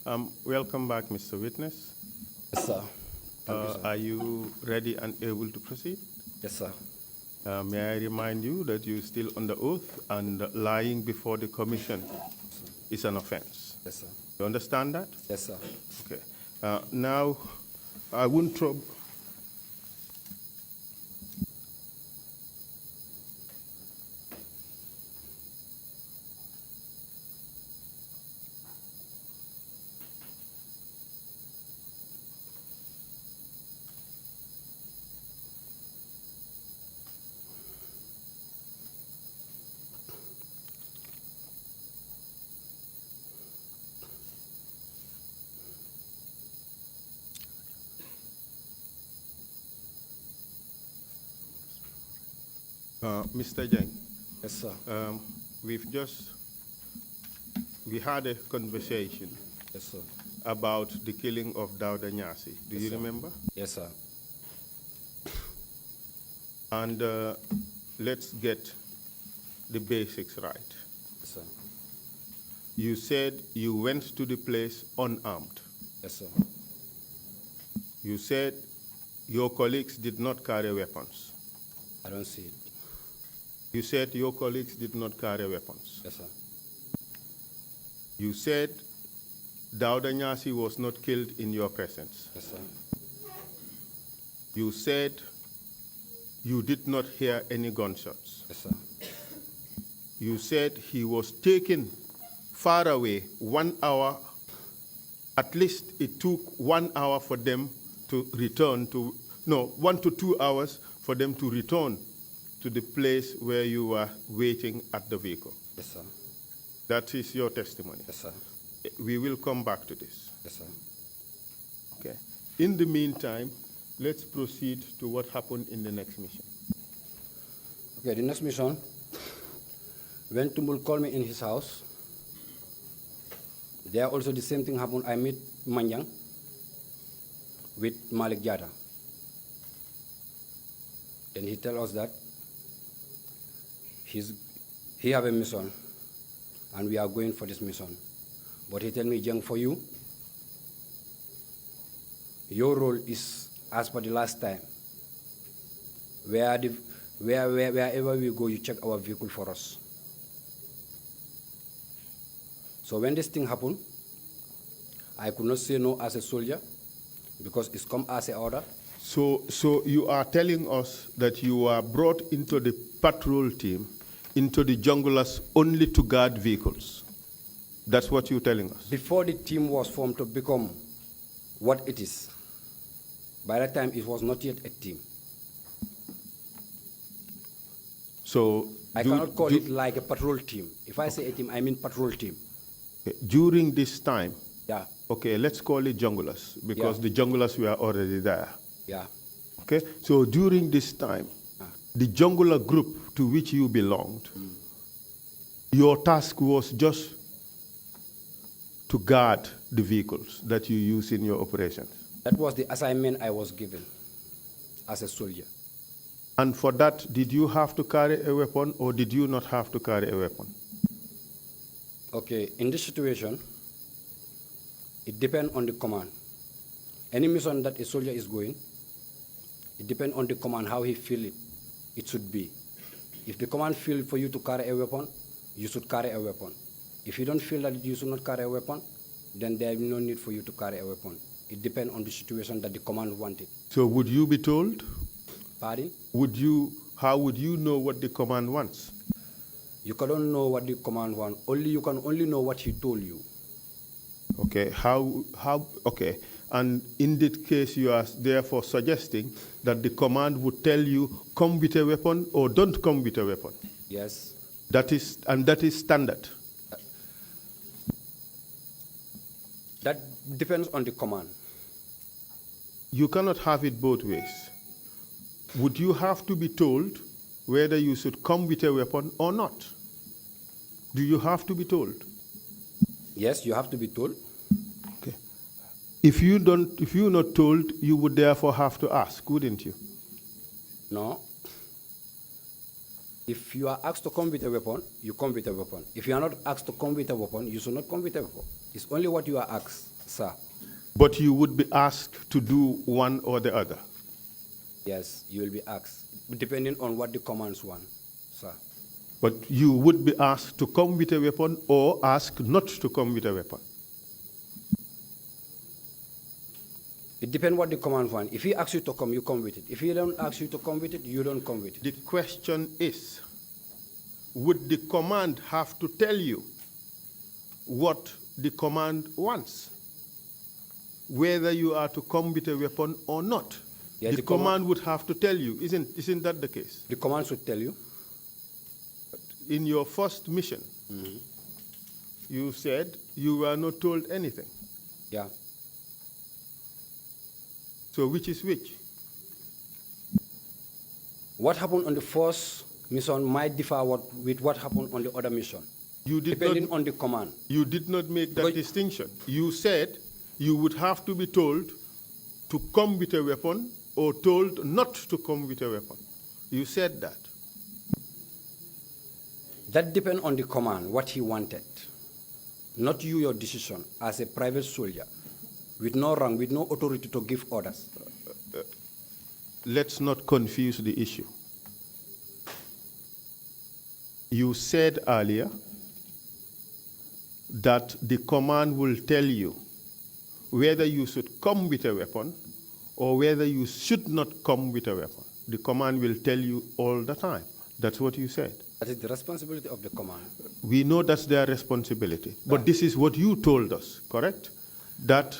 Welcome back, Mr. Witness. Yes, sir. Thank you, sir. Are you ready and able to proceed? Yes, sir. May I remind you that you're still under oath and lying before the commission is an offense. Yes, sir. You understand that? Yes, sir. Okay. Now, I wouldn't trouble. Mr. Jeng. Yes, sir. We had a conversation Yes, sir. about the killing of Dawda Nyasi. Do Yes, you sir. remember? Yes, sir. And let's get the basics right. Yes, sir. You said you went to the place unarmed. Yes, sir. You said your colleagues did not carry weapons. I don't see it. You said your colleagues did not carry weapons. Yes, sir. You said Dawda Nyasi was not killed in your presence. Yes, sir. You said you did not hear any gunshots. Yes, sir. You said he was taken far away 1 hour. At least it took 1 hour for them to return to, no, 1 to 2 hours for them to return to the place where you were waiting at the vehicle. Yes, sir. That is your testimony. Yes, sir. We will come back to this. Yes, sir. Okay. In the meantime, let's proceed to what happened in the next mission. Okay, the next mission, when Tumbul called me in his house, there also the same thing happened. I met Manyang with Malik Jada. Then he tell us that he have a mission and we are going for this mission. But he tell me, Jeng, for you, your role is as per the last time. Wherever we go, you check our vehicle for us. So when this thing happened, I could not say no as a soldier because it's come as an order. So you are telling us that you are brought into the patrol team, into the junglers only to guard vehicles. That's what you're telling us. Before the team was formed to become what it is, by that time it was not yet a team. So I cannot call it like a patrol team. If I say a team, I mean patrol team. During this time, yeah. Okay, let's call it junglers because the junglers were already there. Yeah. Okay, so during this time, the jungler group to which you belonged, your task was just to guard the vehicles that you use in your operations. That was the assignment I was given as a soldier. And for that, did you have to carry a weapon or did you not have to carry a weapon? Okay, in this situation, it depends on the command. Any mission that a soldier is going, it depends on the command, how he feel it should be. If the command feel for you to carry a weapon, you should carry a weapon. If you don't feel that you should not carry a weapon, then there is no need for you to carry a weapon. It depends on the situation that the command wanted. So would you be told? Pardon? How would you know what the command wants? You cannot know what the command wants. You can only know what he told you. Okay, okay. And in that case, you are therefore suggesting that the command would tell you, come with a weapon or don't come with a weapon. Yes. That is standard. That depends on the command. You cannot have it both ways. Would you have to be told whether you should come with a weapon or not? Do you have to be told? Yes, you have to be told. Okay. If you're not told, you would therefore have to ask, wouldn't you? No. If you are asked to come with a weapon, you come with a weapon. If you are not asked to come with a weapon, you should not come with a weapon. It's only what you are asked. Sir. But you would be asked to do one or the other. Yes, you will be asked, depending on what the commands want, sir. But you would be asked to come with a weapon or asked not to come with a weapon. It depends what the command want. If he asks you to come, you come with it. If he don't ask you to come with it, you don't come with it. The question is, would the command have to tell you what the command wants? Whether you are to come with a weapon or not? Yeah, the command would have to tell you, isn't that the case? The command should tell you. In your first mission, you said you were not told anything. Yeah. So which is which? What happened on the first mission might differ with what happened on the other mission. Depending on the command. You did not make that distinction. You said you would have to be told to come with a weapon or told not to come with a weapon. You said that. That depends on the command, what he wanted. Not you, your decision, as a private soldier, with no rank, with no authority to give orders. Let's not confuse the issue. You said earlier that the command will tell you whether you should come with a weapon or whether you should not come with a weapon. The command will tell you all the time. That's what you said. That is the responsibility of the command. We know that's their responsibility. But this is what you told us, correct? That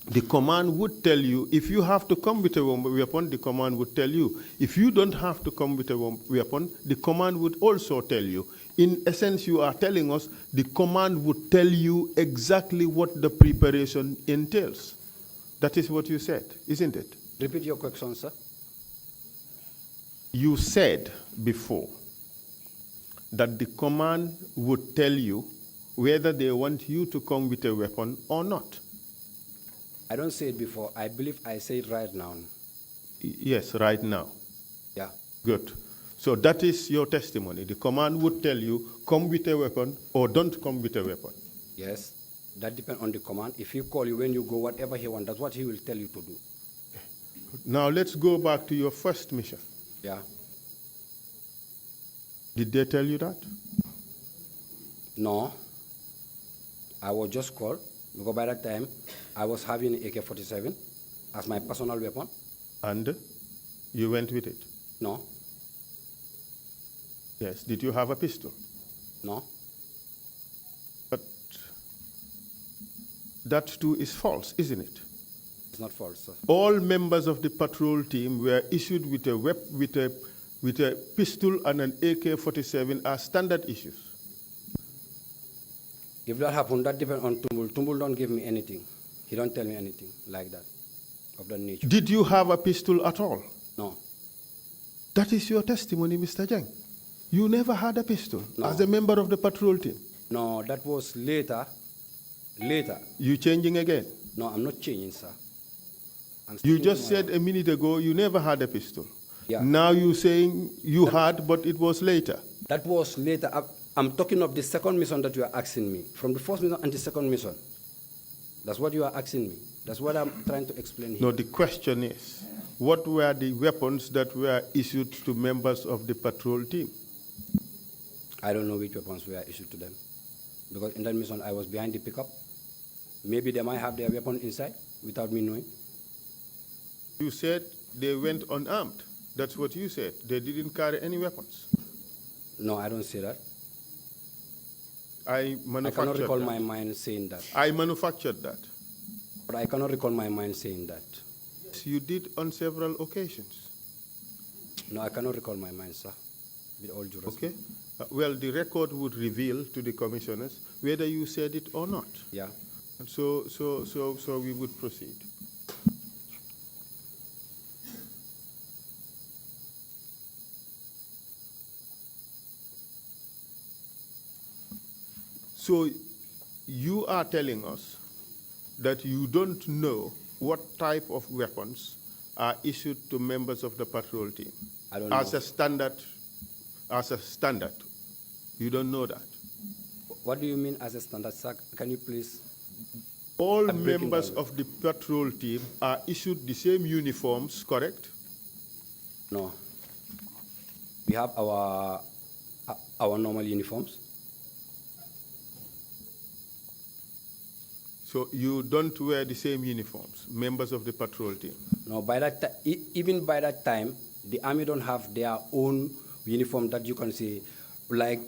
the command would tell you, if you have to come with a weapon, the command would tell you. If you don't have to come with a weapon, the command would also tell you. In essence, you are telling us the command would tell you exactly what the preparation entails. That is what you said, isn't it? Repeat your question, sir. You said before that the command would tell you whether they want you to come with a weapon or not. I don't say it before. I believe I say it right now. Yes, right now. Yeah. Good. So that is your testimony. The command would tell you, come with a weapon or don't come with a weapon. Yes. That depends on the command. If he call you when you go, whatever he wants, that's what he will tell you to do. Now let's go back to your first mission. Yeah. Did they tell you that? No. I was just called because by that time I was having an AK-47 as my personal weapon. And you went with it? No. Yes. Did you have a pistol? No. But that too is false, isn't it? It's not false, sir. All members of the patrol team were issued with a pistol and an AK-47 as standard issues. If that happened, that depends on Tumbul. Tumbul don't give me anything. He don't tell me anything like that, of that nature. Did you have a pistol at all? No. That is your testimony, Mr. Jeng. You never had a pistol No. as a member of the patrol team. No, that was later. Later. You changing again? No, I'm not changing, sir. You just said a minute ago you never had a pistol. Yeah. Now you're saying you had, but it was later. That was later. I'm talking of the second mission that you are asking me. From the first mission and the second mission. That's what you are asking me. That's what I'm trying to explain here. No, the question is, what were the weapons that were issued to members of the patrol team? I don't know which weapons were issued to them. Because in that mission, I was behind the pickup. Maybe they might have their weapon inside without me knowing. You said they went unarmed. That's what you said. They didn't carry any weapons. No, I don't say that. I cannot recall my mind saying that. I manufactured that. But I cannot recall my mind saying that. Yes, you did on several occasions. No, I cannot recall my mind, sir. With all due respect. Okay. Well, the record would reveal to the commissioners whether you said it or not. Yeah. And so we would proceed. So you are telling us that you don't know what type of weapons are issued to members of the patrol team? I don't know. As a standard. You don't know that? What do you mean as a standard, sir? Can you please? All at breaking members down. of the patrol team are issued the same uniforms, correct? No. We have our normal uniforms. So you don't wear the same uniforms, members of the patrol team? No, by that even by that time, the army don't have their own uniform that you can see, like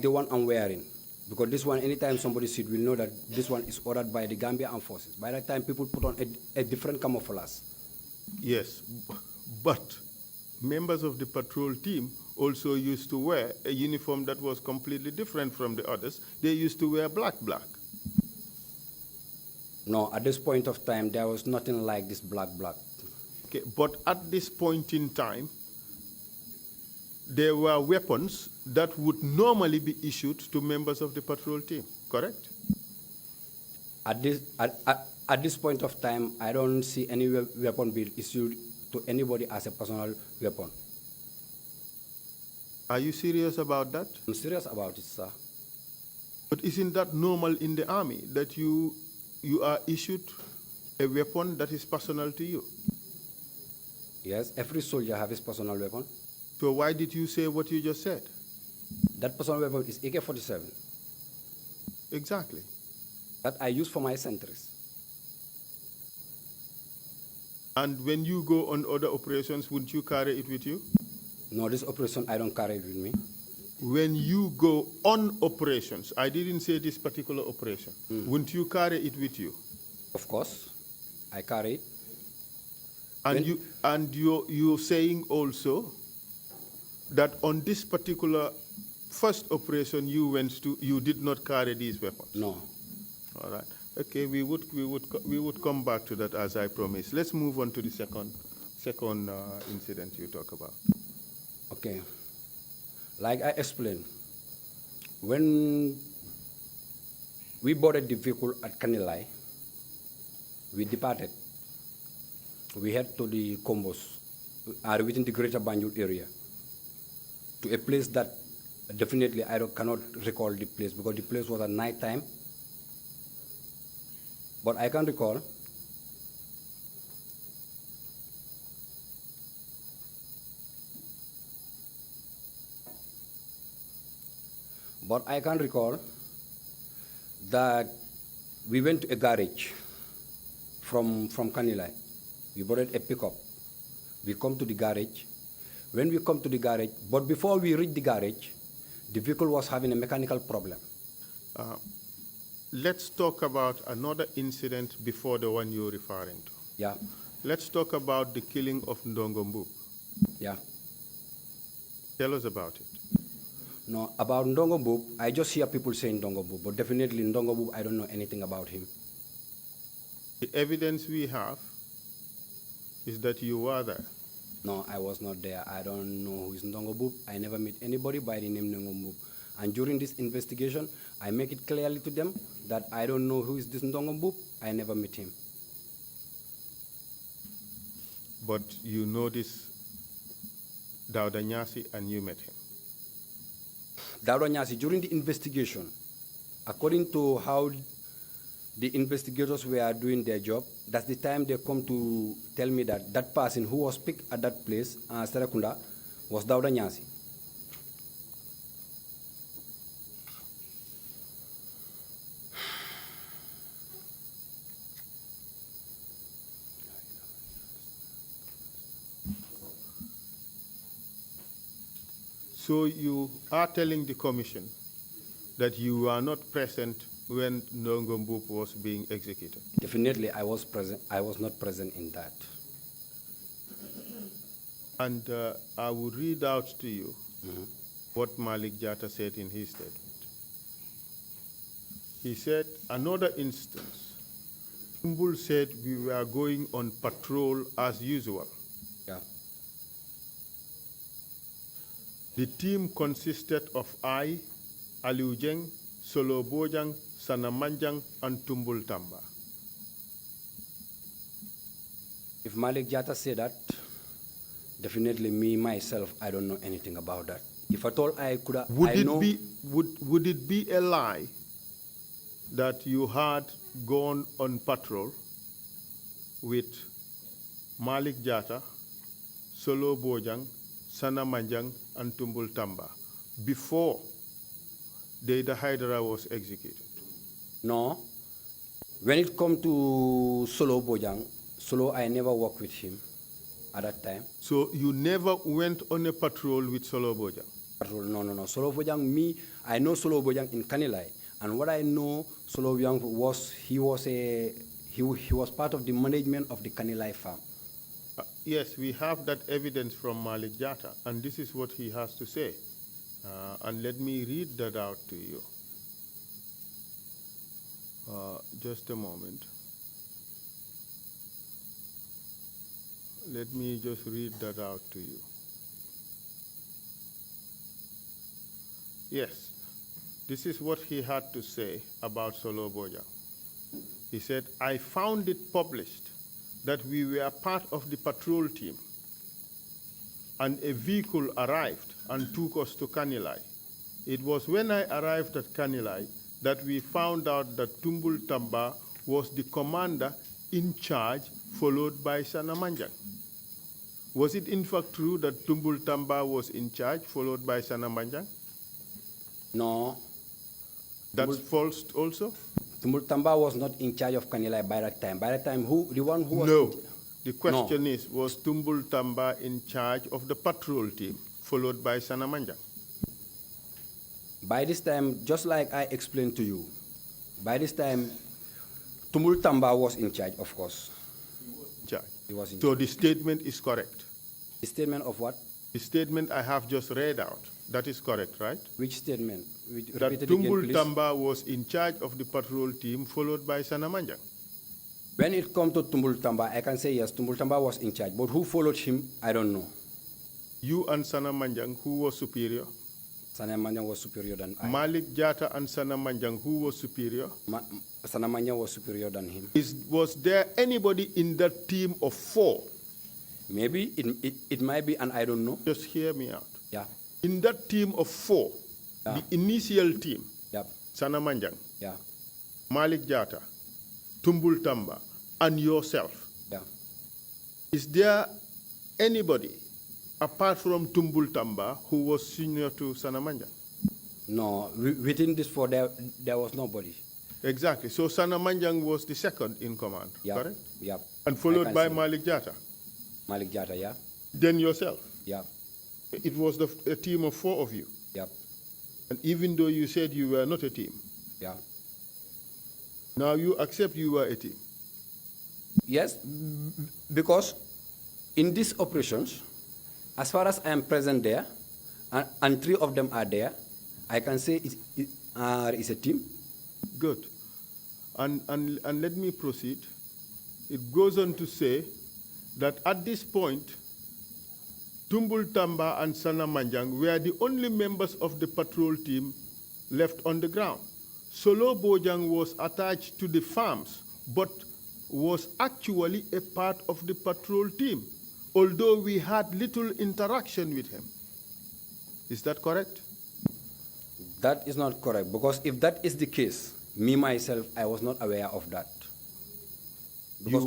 the one I'm wearing. Because this one, anytime somebody see it, will know that this one is ordered by the Gambia Armed Forces. By that time, people put on a different camouflage. Yes, but members of the patrol team also used to wear a uniform that was completely different from the others. They used to wear black. No, at this point of time, there was nothing like this black. Okay, but at this point in time, there were weapons that would normally be issued to members of the patrol team, correct? At this point of time, I don't see any weapon being issued to anybody as a personal weapon. Are you serious about that? I'm serious about it, sir. But isn't that normal in the army, that you are issued a weapon that is personal to you? Yes, every soldier has his personal weapon. So why did you say what you just said? That personal weapon is AK-47. Exactly. That I use for my sentries. And when you go on other operations, wouldn't you carry it with you? No, this operation I don't carry it with me. When you go on operations, I didn't say this particular operation, wouldn't you carry it with you? Of course, I carry it. And you're saying also that on this particular first operation you went to, you did not carry these weapons? No. All right. Okay, we would come back to that as I promised. Let's move on to the second incident you talk about. Okay. Like I explained, when we boarded the vehicle at Kanilai, we departed. We head to the Combos, within the greater Banjul area, to a place that definitely I cannot recall the place because the place was at night time. But I can recall that we went to a garage from Kanilai. We boarded a pickup. We come to the garage. When we come to the garage, but before we reach the garage, the vehicle was having a mechanical problem. Let's talk about another incident before the one you're referring to. Yeah. Let's talk about the killing of Ndongo Mbub. Yeah. Tell us about it. No, about Ndongo Mbub, I just hear people saying Ndongo Mbub, but definitely Ndongo Mbub, I don't know anything about him. The evidence we have is that you were there. No, I was not there. I don't know who is Ndongo Mbub. I never met anybody by the name Ndongo Mbub. And during this investigation, I make it clearly to them that I don't know who is this Ndongo Mbub. I never met him. But you know this Dauda Nyasi and you met him. Dauda Nyasi, during the investigation, according to how the investigators were doing their job, that's the time they come to tell me that that person who was picked at that place, Serakunda, was Dauda Nyasi. So you are telling the commission that you are not present when Ndongo Mbub was being executed? Definitely, I was present. I was not present in that. And I will read out to you what Malik Jatta said in his statement. He said, another instance, Mbul said we were going on patrol as usual. Yeah. The team consisted of I, Alieu Jeng, Solo Bojang, Sanamanjang, and Tumbul Tamba. If Malik Jatta said that, definitely me, myself, I don't know anything about that. If at all I could have, Would it be a lie that you had gone on patrol with Malik Jata, Solo Bojang, Sana Manjang, and Tumbul Tamba before Deida Haidara was executed? No. When it come to Solo Bojang, Solo, I never worked with him at that time. So you never went on a patrol with Solo Bojang? Patrol, no. Solo Bojang, I know Solo Bojang in Kanilai. And what I know, Solo Bojang was, he was part of the management of the Kanilai farm. Yes, we have that evidence from Malik Jata, and this is what he has to say. And let me read that out to you. Just a moment. Let me just read that out to you. Yes, this is what he had to say about Solo Bojang. He said, I found it published that we were part of the patrol team, and a vehicle arrived and took us to Kanilai. It was when I arrived at Kanilai that we found out that Tumbul Tamba was the commander in charge, followed by Sanamanjang. Was it in fact true that Tumbul Tamba was in charge, followed by Sanamanjang? No. That's false also? Tumbul Tamba was not in charge of Kanilai by that time. By that time, the one who was... No. The question is, was Tumbul Tamba in charge of the patrol team, followed by Sanamanjang? By this time, just like I explained to you, by this time, Tumbul Tamba was in charge, of course. He was in charge. So the statement is correct? The statement of what? The statement I have just read out. That is correct, right? Which statement? That Tumbul Tamba was in charge of the patrol team, followed by Sanamanjang. When it comes to Tumbul Tamba, I can say yes, Tumbul Tamba was in charge. But who followed him, I don't know. You and Sanamanjang, who was superior? Sanamanjang was superior than I. Malik Jata and Sanamanjang, who was superior? Sanamanjang was superior than him. Was there anybody in that team of 4? Maybe it might be, and I don't know. Just hear me out. Yeah. In that team of 4, the initial team, Sanamanjang, Malik Jata, Tumbul Tamba, and yourself, is there anybody apart from Tumbul Tamba who was senior to Sanamanjang? No, within this 4, there was nobody. Exactly. So Sanamanjang was the second in command, correct? Yeah. And followed by Malik Jata. Malik Jata, yeah. Then yourself. Yeah. It was a team of 4 of you. Yeah. And even though you said you were not a team, yeah. Now you accept you were a team. Yes, because in these operations, as far as I am present there, and 3 of them are there, I can say it's a team. Good. And let me proceed. It goes on to say that at this point, Tumbul Tamba and Sanamanjang were the only members of the patrol team left on the ground. Solo Bojang was attached to the farms, but was actually a part of the patrol team, although we had little interaction with him. Is that correct? That is not correct, because if that is the case, me myself, I was not aware of that. Because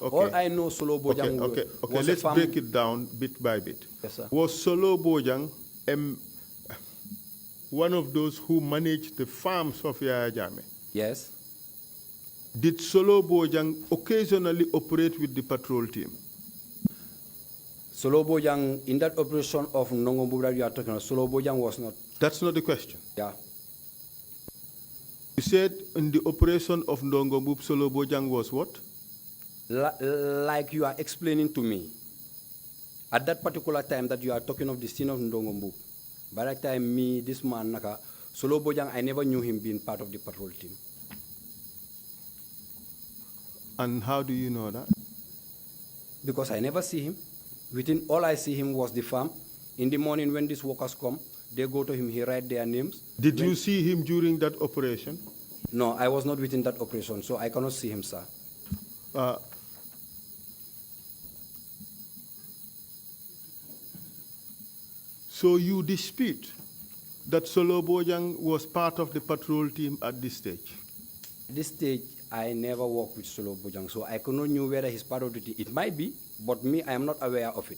all I know, Solo Bojang was let's break it down bit by bit. Yes, sir. Was Solo Bojang one of those who managed the farms of Yaya Jammeh? Yes. Did Solo Bojang occasionally operate with the patrol team? Solo Bojang, in that operation of Ndongo that you are talking about, Solo Bojang was not. That's not the question. Yeah. You said in the operation of Ndongo Solo Bojang was what? Like you are explaining to me, at that particular time that you are talking of the scene of Ndongo, by that time, this man, Naka, Solo Bojang, I never knew him being part of the patrol team. And how do you know that? Because I never see him. Within all I see him was the farm. In the morning when these workers come, they go to him, he write their names. Did you see him during that operation? No, I was not within that operation, so I cannot see him, sir. So you dispute that Solo Bojang was part of the patrol team at this stage? At this stage, I never worked with Solo Bojang, so I could not know whether he's part of the team. It might be, but me, I am not aware of it.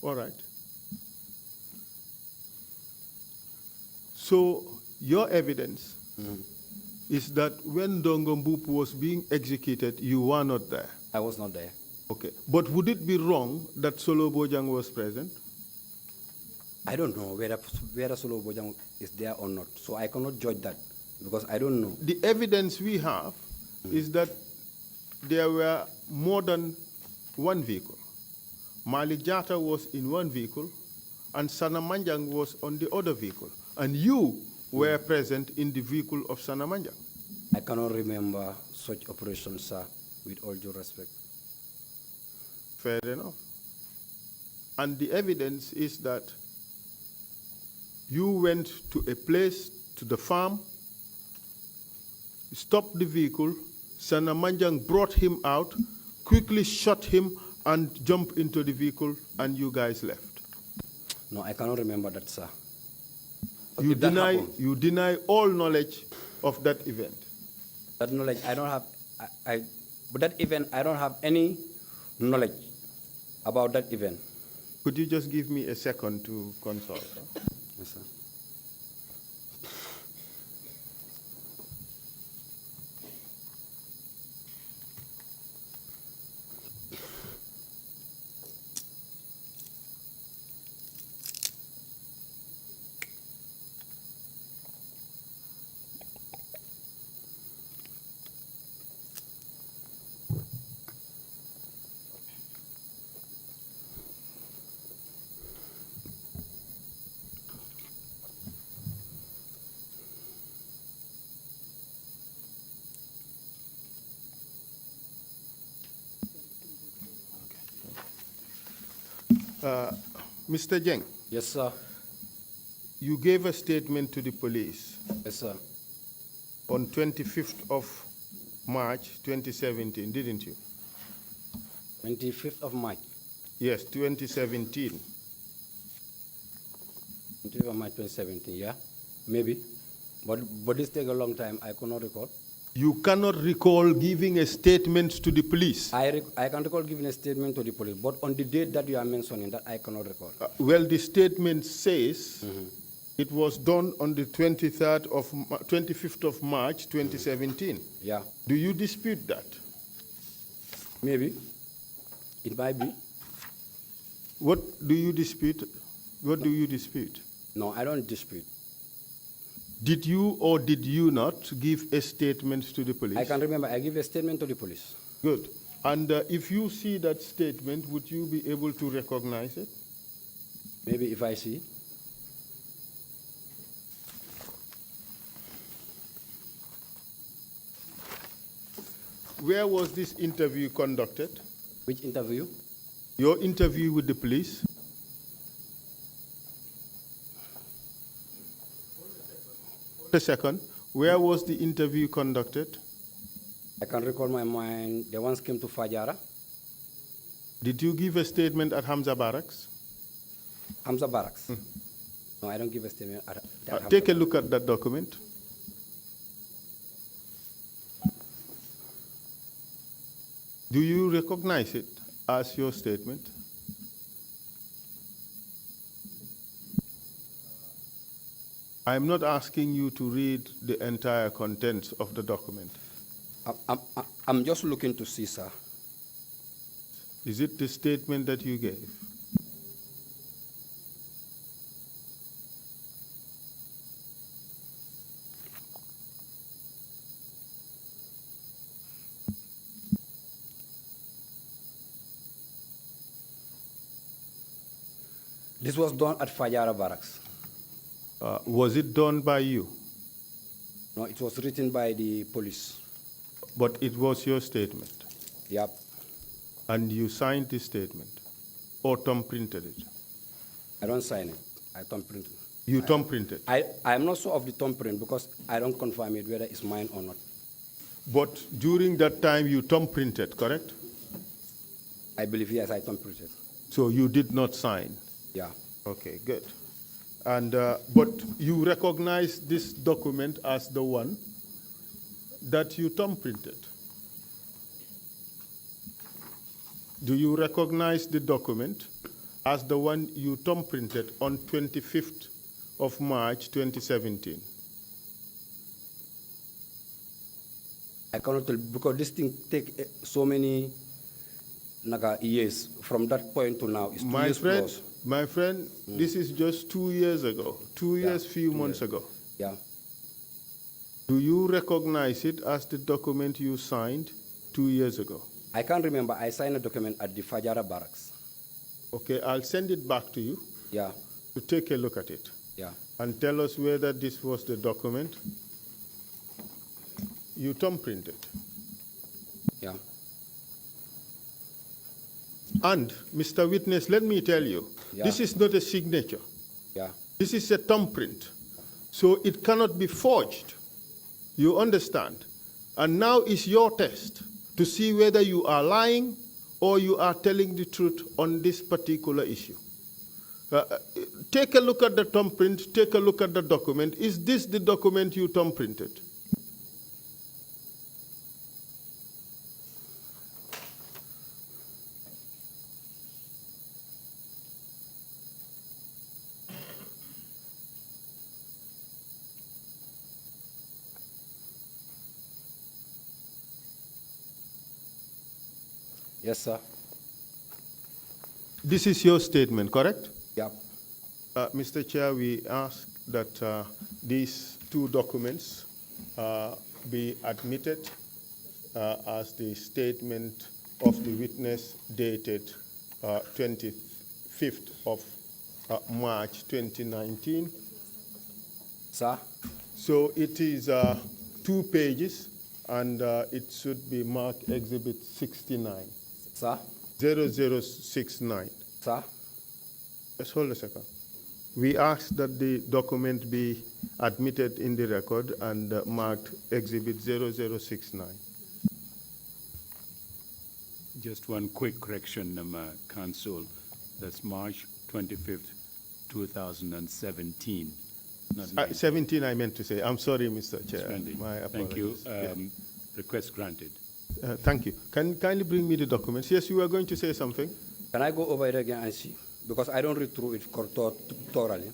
All right. So your evidence is that when Dongombup was being executed, you were not there. I was not there. Okay. But would it be wrong that Solo Bojang was present? I don't know whether Solo Bojang is there or not, so I cannot judge that because I don't know. The evidence we have is that there were more than one vehicle. Malik Jata was in one vehicle, and Sana Manjang was on the other vehicle. And you were present in the vehicle of Sana Manjang. I cannot remember such operations, sir, with all due respect. Fair enough. And the evidence is that you went to a place, to the farm, stopped the vehicle, Sana Manjang brought him out, quickly shot him, and jumped into the vehicle, and you guys left. No, I cannot remember that, sir. You deny all knowledge of that event. That knowledge, I don't have, but that event, I don't have any knowledge about that event. Could you just give me a second to consult? Huh? Yes, sir. Mr. Jeng, Yes, sir. you gave a statement to the police Yes, sir. on 25th of March 2017, didn't you? 25th of March. Yes, 2017. 25th of March 2017, yeah? Maybe. But this take a long time, I could not recall. You cannot recall giving a statement to the police. I can recall giving a statement to the police, but on the date that you are mentioning, that I cannot recall. Well, the statement says it was done on the 25th of March 2017. Yeah. Do you dispute that? Maybe. It might be. What do you dispute? What do you dispute? No, I don't dispute. Did you or did you not give a statement to the police? I can remember I gave a statement to the police. Good. And if you see that statement, would you be able to recognize it? Maybe if I see. Where was this interview conducted? Which interview? Your interview with the police? A second. Where was the interview conducted? I can recall my mind. The ones came to Fajara. Did you give a statement at Hamza Barracks? Hamza Barracks. No, I don't give a statement at Hamza Take a look at that document. Do you recognize it as your statement? I'm not asking you to read the entire contents of the document. I'm just looking to see, sir. Is it the statement that you gave? This was done at Fajara Barracks. Was it done by you? No, it was written by the police. But it was your statement? Yep. And you signed the statement? Or thumb-printed it? I don't sign it. I thumb-print it. You thumb-printed? I am not sure of the thumbprint because I don't confirm it whether it's mine or not. But during that time you thumb-printed, correct? I believe, yes, I thumb-printed. So you did not sign? Yeah. Okay, good. And, but you recognize this document as the one that you thumb printed. Do you recognize the document as the one you thumb printed on 25th of March 2017? I cannot tell because this thing take so many years from that point to now. It's 2 years plus. My friend, this is just 2 years ago. 2 years, few months ago. Yeah. Do you recognize it as the document you signed 2 years ago? I can't remember. I signed a document at the Fajara barracks. Okay, I'll send it back to you. Yeah. To take a look at it. Yeah. And tell us whether this was the document you thumb printed. Yeah. And, Mr. Witness, let me tell you, this is not a signature. Yeah. This is a thumbprint. So it cannot be forged. You understand? And now is your test to see whether you are lying or you are telling the truth on this particular issue. Take a look at the thumbprint, take a look at the document. Is this the document you thumbprinted? Yes, sir. This is your statement, correct? Yeah. Mr. Chair, we ask that these two documents be admitted as the statement of the witness dated 25th of March 2019. Sir? So it is 2 pages, and it should be marked Exhibit 69. Sir? 0069. Sir? Just hold a second. We ask that the document be admitted in the record and marked Exhibit 0069. Just one quick correction, Council. That's March 25th, 2017. Not 17, I meant to say. I'm sorry, Mr. Chair. Splendid. My Thank you. apologies. Request granted. Thank you. Can kindly bring me the documents? Yes, you were going to say something? Can I go over it again and see? Because I don't read through it thoroughly.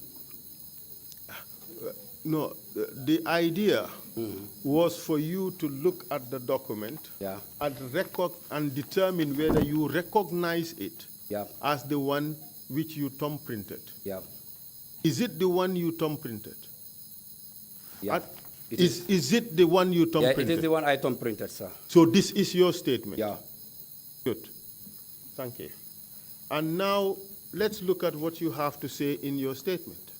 No, the idea was for you to look at the document and determine whether you recognize it as the one which you thumb printed. Yeah. Is it the one you thumb printed? Yeah. Is it the one you thumb printed? It is the one I thumb printed, sir. So this is your statement? Yeah. Good. Thank you. And now let's look at what you have to say in your statement,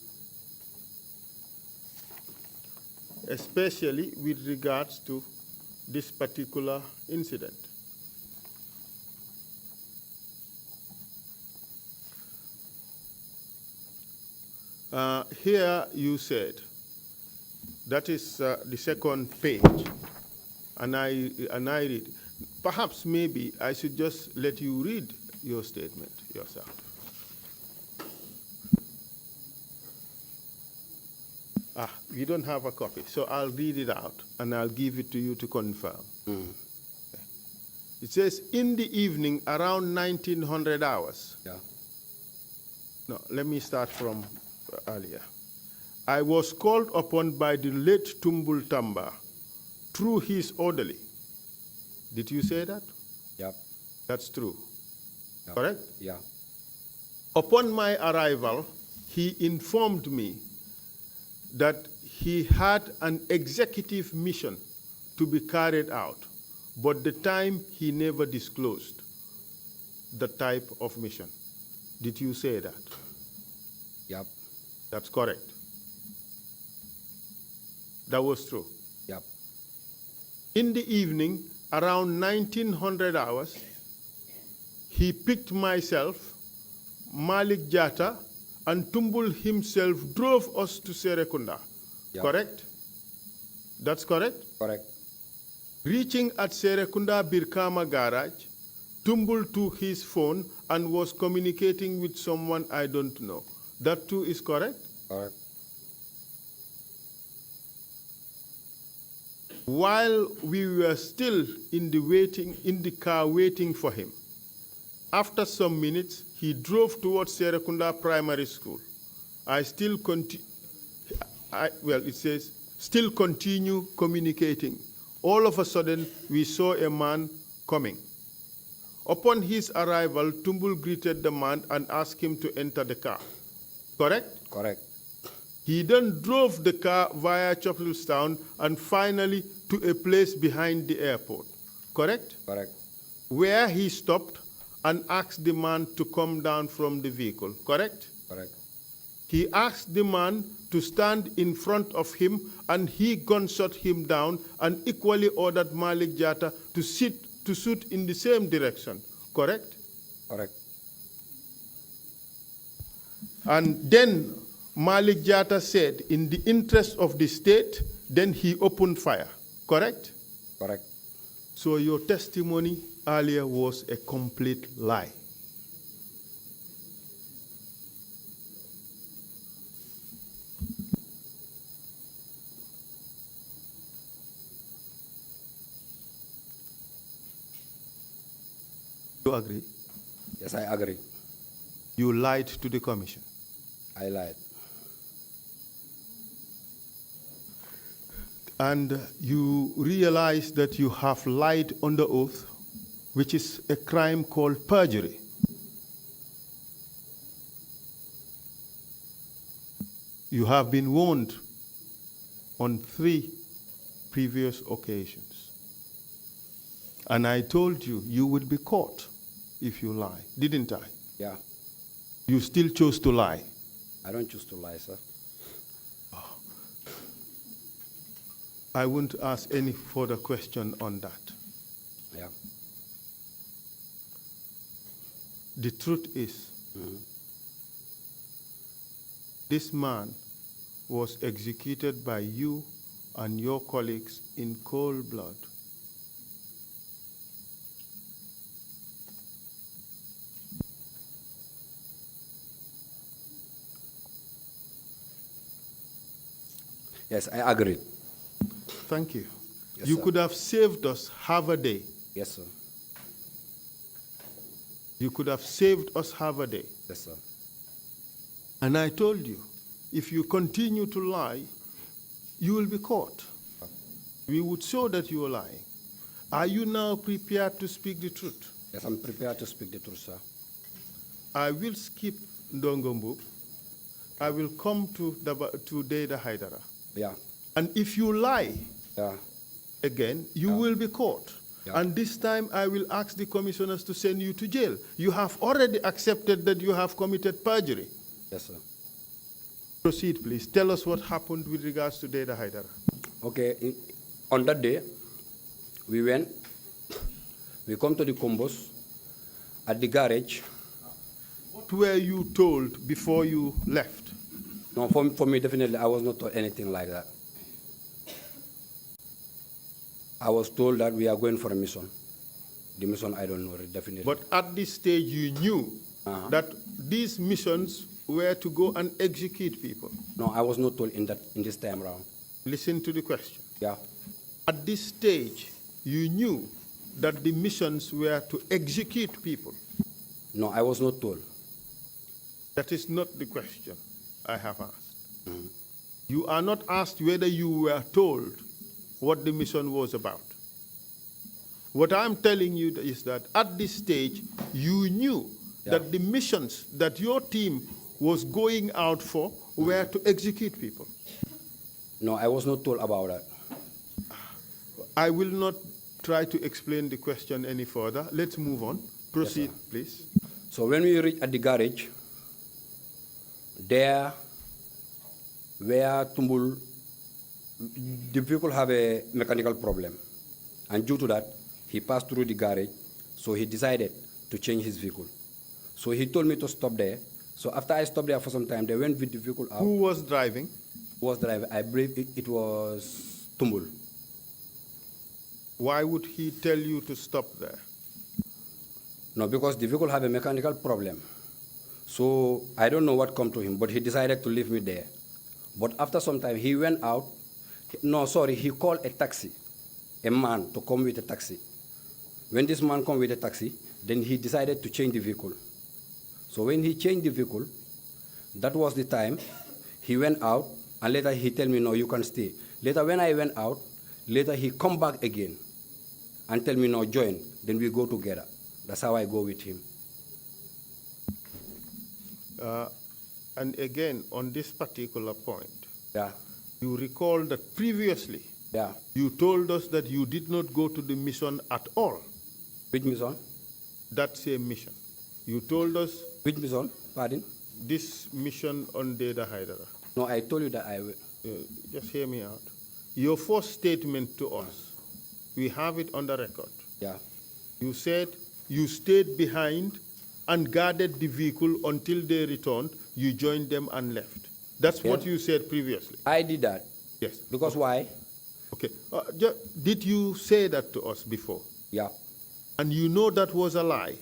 especially with regards to this particular incident. Here you said, that is the second page, and I read. Perhaps maybe I should just let you read your statement yourself. We don't have a copy, so I'll read it out and I'll give it to you to confirm. Okay. It says, in the evening around 1900 hours. Yeah. No, let me start from earlier. I was called upon by the late Tumbul Tamba through his orderly. Did you say that? Yeah. That's true. Yeah. Correct? Yeah. Upon my arrival, he informed me that he had an executive mission to be carried out, but the time he never disclosed the type of mission. Did you say that? Yep. That's correct. That was true. Yep. In the evening, around 1900 hours, he picked myself, Malik Jata, and Tumbul himself drove us to Serekunda. Yep. Correct? That's correct? Correct. Reaching at Serekunda Birkama garage, Tumbul took his phone and was communicating with someone I don't know. That too is correct? Correct. While we were still in the car waiting for him, after some minutes, he drove towards Serekunda Primary School. It says, still continue communicating. All of a sudden, we saw a man coming. Upon his arrival, Tumbul greeted the man and asked him to enter the car. Correct? Correct. He then drove the car via Chapelstown and finally to a place behind the airport. Correct? Correct. Where he stopped and asked the man to come down from the vehicle. Correct? Correct. He asked the man to stand in front of him, and he gunshot him down and equally ordered Malik Jatta to shoot in the same direction. Correct? Correct. And then Malik Jatta said, in the interest of the state, then he opened fire. Correct? Correct. So your testimony earlier was a complete lie. You agree? Yes, I agree. You lied to the commission. I lied. And you realize that you have lied under oath, which is a crime called perjury. You have been warned on 3 previous occasions. And I told you, you would be caught if you lie, didn't I? Yeah. You still chose to lie. I don't choose to lie, sir. I won't ask any further question on that. Yeah. The truth is, this man was executed by you and your colleagues in cold blood. Yes, I agree. Thank you. Yes, You sir. could have saved us half a day. Yes, sir. You could have saved us half a day. Yes, sir. And I told you, if you continue to lie, you will be caught. We would show that you are lying. Are you now prepared to speak the truth? Yes, I'm prepared to speak the truth, sir. I will skip Ndongombu. I will come to Deda Haidara. Yeah. And if you lie Yeah. again, you will be caught. Yeah. And this time I will ask the commissioners to send you to jail. You have already accepted that you have committed perjury. Yes, sir. Proceed, please. Tell us what happened with regards to Deda Haidara. Okay. On that day, we come to the combos at the garage. What were you told before you left? No, for me, definitely, I was not told anything like that. I was told that we are going for a mission. The mission, I don't know, definitely. But at this stage, you knew that these missions were to go and execute people. No, I was not told in this time around. Listen to the question. Yeah. At this stage, you knew that the missions were to execute people. No, I was not told. That is not the question I have asked. You are not asked whether you were told what the mission was about. What I'm telling you is that at this stage, you knew that the missions that your team was going out for were to execute people. No, I was not told about that. I will not try to explain the question any further. Let's move on. Proceed, please. So when we reached at the garage, there where Tumbul, the vehicle have a mechanical problem. And due to that, he passed through the garage, so he decided to change his vehicle. So he told me to stop there. So after I stopped there for some time, they went with the vehicle out. Who was driving? Who was driving? I believe it was Tumbul. Why would he tell you to stop there? No, because the vehicle have a mechanical problem. So I don't know what come to him, but he decided to leave me there. But after some time, he went out. No, sorry, he called a taxi, a man to come with a taxi. When this man come with a taxi, then he decided to change the vehicle. So when he changed the vehicle, that was the time he went out, and later he tell me, no, you can stay. Later when I went out, later he come back again and tell me, no, join. Then we go together. That's how I go with him. And again, on this particular point, Yeah, you recall that previously yeah. you told us that you did not go to the mission at all. Which mission? That same mission. You told us Which mission? Pardon? this mission on Deda Haidara. No, I told you that I will. Just hear me out. Your first statement to us, we have it on the record. Yeah. You said you stayed behind and guarded the vehicle until they returned. You joined them and left. That's what you said previously. I did that. Yes. Because why? Okay. Did you say that to us before? Yeah. And you know that was a lie?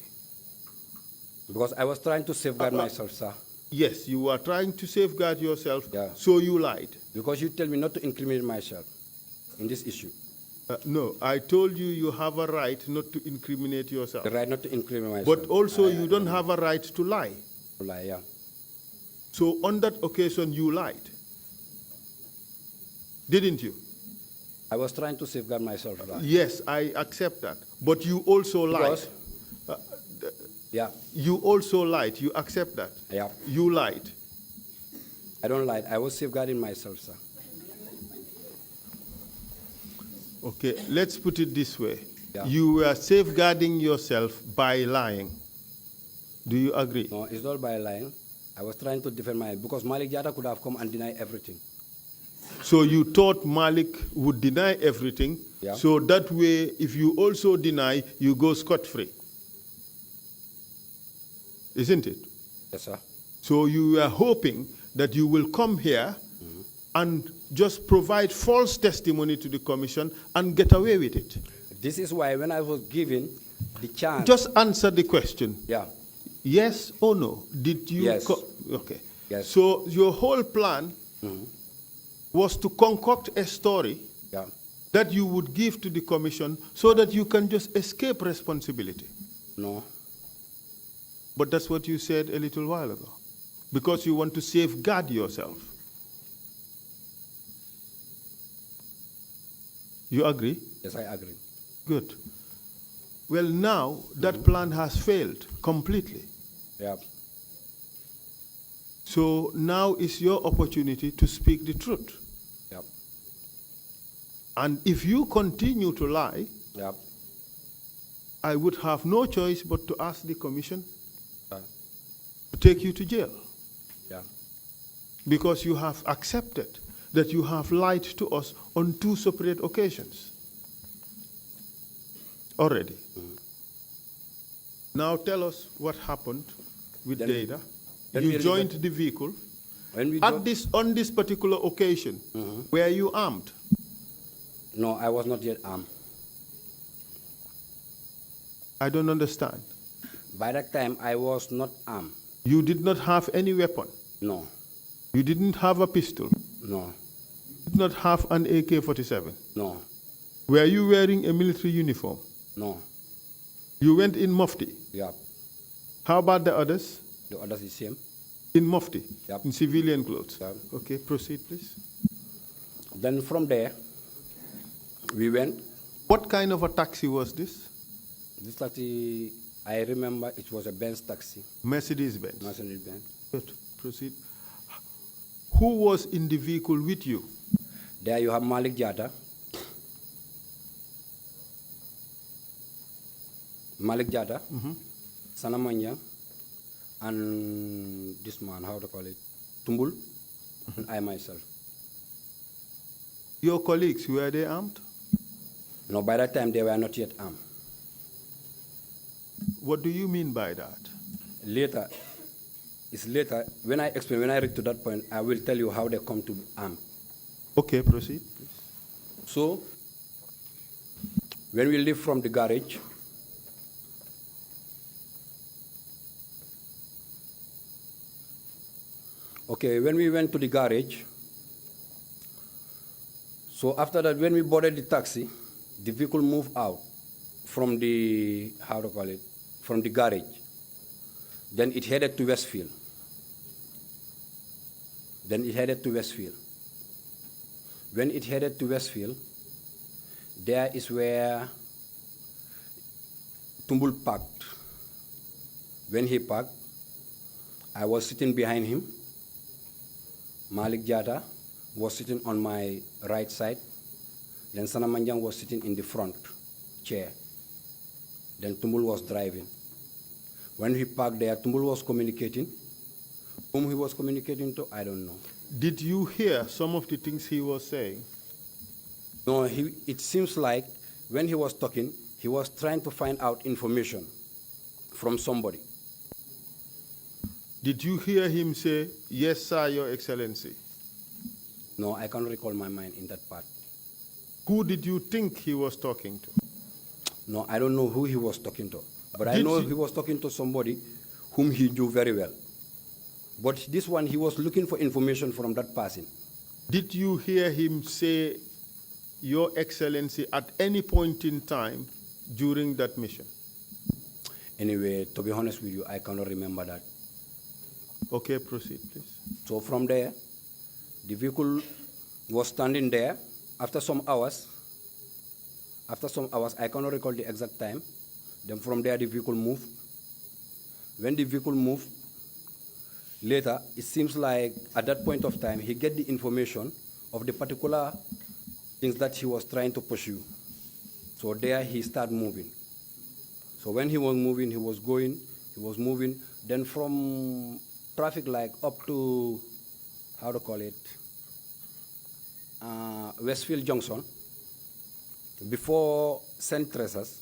Because I was trying to safeguard myself, sir. Yes, you were trying to safeguard yourself, Yeah. so you lied. Because you tell me not to incriminate myself in this issue. No, I told you you have a right not to incriminate yourself. The right not to incriminate myself. But also you don't have a right to lie. To lie, yeah. So on that occasion you lied. Didn't you? I was trying to safeguard myself. Right? Yes, I accept that. But you also lied. Because, yeah, You also lied. You accept that. yeah. You lied. I don't lie. I was safeguarding myself, sir. Okay, let's put it this way. Yeah. You were safeguarding yourself by lying. Do you agree? No, it's not by lying. I was trying to defend my, because Malik Jata could have come and denied everything. So you thought Malik would deny everything, Yeah. so that way, if you also deny, you go scot-free. Isn't it? Yes, sir. So you were hoping that you will come here and just provide false testimony to the commission and get away with it. This is why when I was given the chance. Just answer the question. Yeah. Yes or no? Did you? Yes. Okay. Yes. So your whole plan was to concoct a story Yeah. that you would give to the commission so that you can just escape responsibility. No. But that's what you said a little while ago. Because you want to safeguard yourself. You agree? Yes, I agree. Good. Well, now that plan has failed completely. Yeah. So now is your opportunity to speak the truth. Yeah. And if you continue to lie, Yeah. I would have no choice but to ask the commission Yeah. to take you to jail. Yeah. Because you have accepted that you have lied to us on 2 separate occasions already. Now tell us what happened with Then- Data. then You we joined the vehicle. When we On this particular occasion, were you armed? No, I was not yet armed. I don't understand. By that time, I was not armed. You did not have any weapon. No. You didn't have a pistol. No. You did not have an AK-47. No. Were you wearing a military uniform? No. You went in mufti. Yeah. How about the others? The others is same. In mufti, Yep. in civilian clothes. Yep. Okay, proceed, please. Then from there, we went. What kind of a taxi was this? This taxi, I remember it was a Benz taxi. Mercedes-Benz. Mercedes-Benz. Good, proceed. Who was in the vehicle with you? There you have Malik Jata. Malik Jata, Sanamanya, and this man, how to call it, Tumbul, and I myself. Your colleagues, were they armed? No, by that time they were not yet armed. What do you mean by that? Later, it's later, when I explain, when I reach to that point, I will tell you how they come to be armed. Okay, proceed, please. So, when we leave from the garage, okay, when we went to the garage, So after that, when we boarded the taxi, the vehicle moved out from the, from the garage. Then it headed to Westfield. When it headed to Westfield, there is where Tumbul parked. When he parked, I was sitting behind him. Malik Jata was sitting on my right side. Then Sana Manjang was sitting in the front chair. Then Tumbul was driving. When he parked there, Tumbul was communicating. Whom he was communicating to, I don't know. Did you hear some of the things he was saying? No, it seems like when he was talking, he was trying to find out information from somebody. Did you hear him say, "Yes, sir, Your Excellency"? No, I can't recall my mind in that part. Who did you think he was talking to? No, I don't know who he was talking to. But I Did know he- he was talking to somebody whom he knew very well. But this one, he was looking for information from that person. Did you hear him say, "Your Excellency," at any point in time during that mission? Anyway, to be honest with you, I cannot remember that. Okay, proceed, please. So from there, the vehicle was standing there. After some hours, I cannot recall the exact time. Then from there, the vehicle moved. When the vehicle moved, later, it seems like at that point of time, he get the information of the particular things that he was trying to pursue. So there he started moving. So when he was moving, he was moving. Then from traffic light up to, Westfield Junction, before St. Teresa's,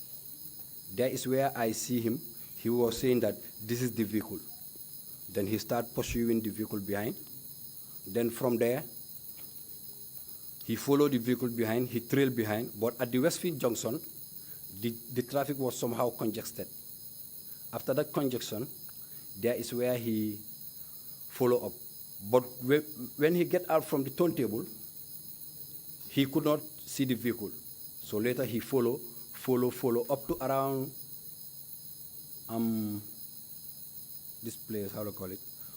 there is where I see him. He was saying that this is the vehicle. Then he started pursuing the vehicle behind. Then from there, he followed the vehicle behind, he trailed behind. But at the Westfield Junction, the traffic was somehow congested. After that congestion, there is where he followed up. But when he get out from the turntable, he could not see the vehicle. So later he follow up to around this place,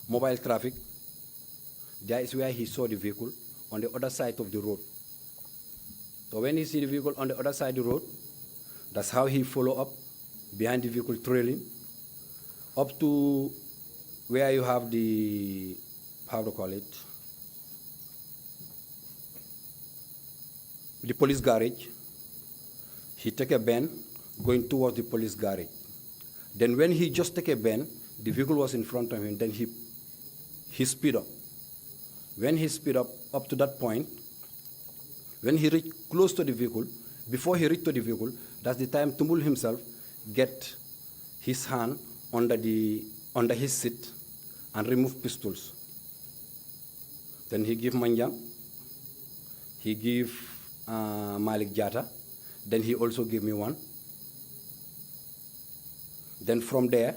mobile traffic. There is where he saw the vehicle on the other side of the road. So when he see the vehicle on the other side of the road, that's how he follow up behind the vehicle trailing up to where you have the, the police garage. He take a bend going towards the police garage. Then when he just take a bend, the vehicle was in front of him, then he speed up. When he speed up to that point, when he reached close to the vehicle, before he reached to the vehicle, that's the time Tumbul himself get his hand under his seat and remove pistols. Then he give Manjang, he give Malik Jata, then he also gave me one. Then from there,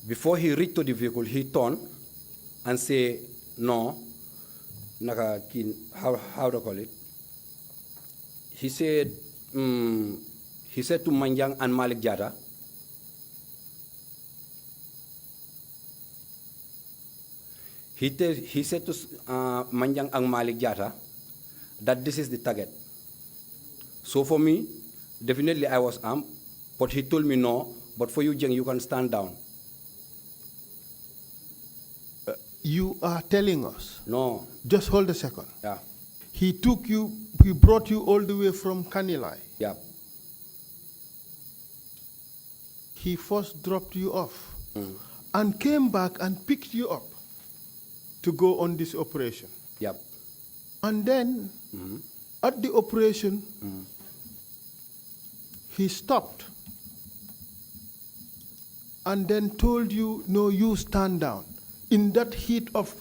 before he reached to the vehicle, he turned and say, "No, how to call it?" He said to Manjang and Malik Jata, he said to Manjang and Malik Jata that this is the target. So for me, definitely I was armed, but he told me no, but for you, Jeng, you can stand down. You are telling us. No. Just hold a second. Yeah. He brought you all the way from Kanilai. Yeah. He first dropped you off and came back and picked you up to go on this operation. Yeah. And then at the operation, he stopped and then told you, "No, you stand down." In that heat of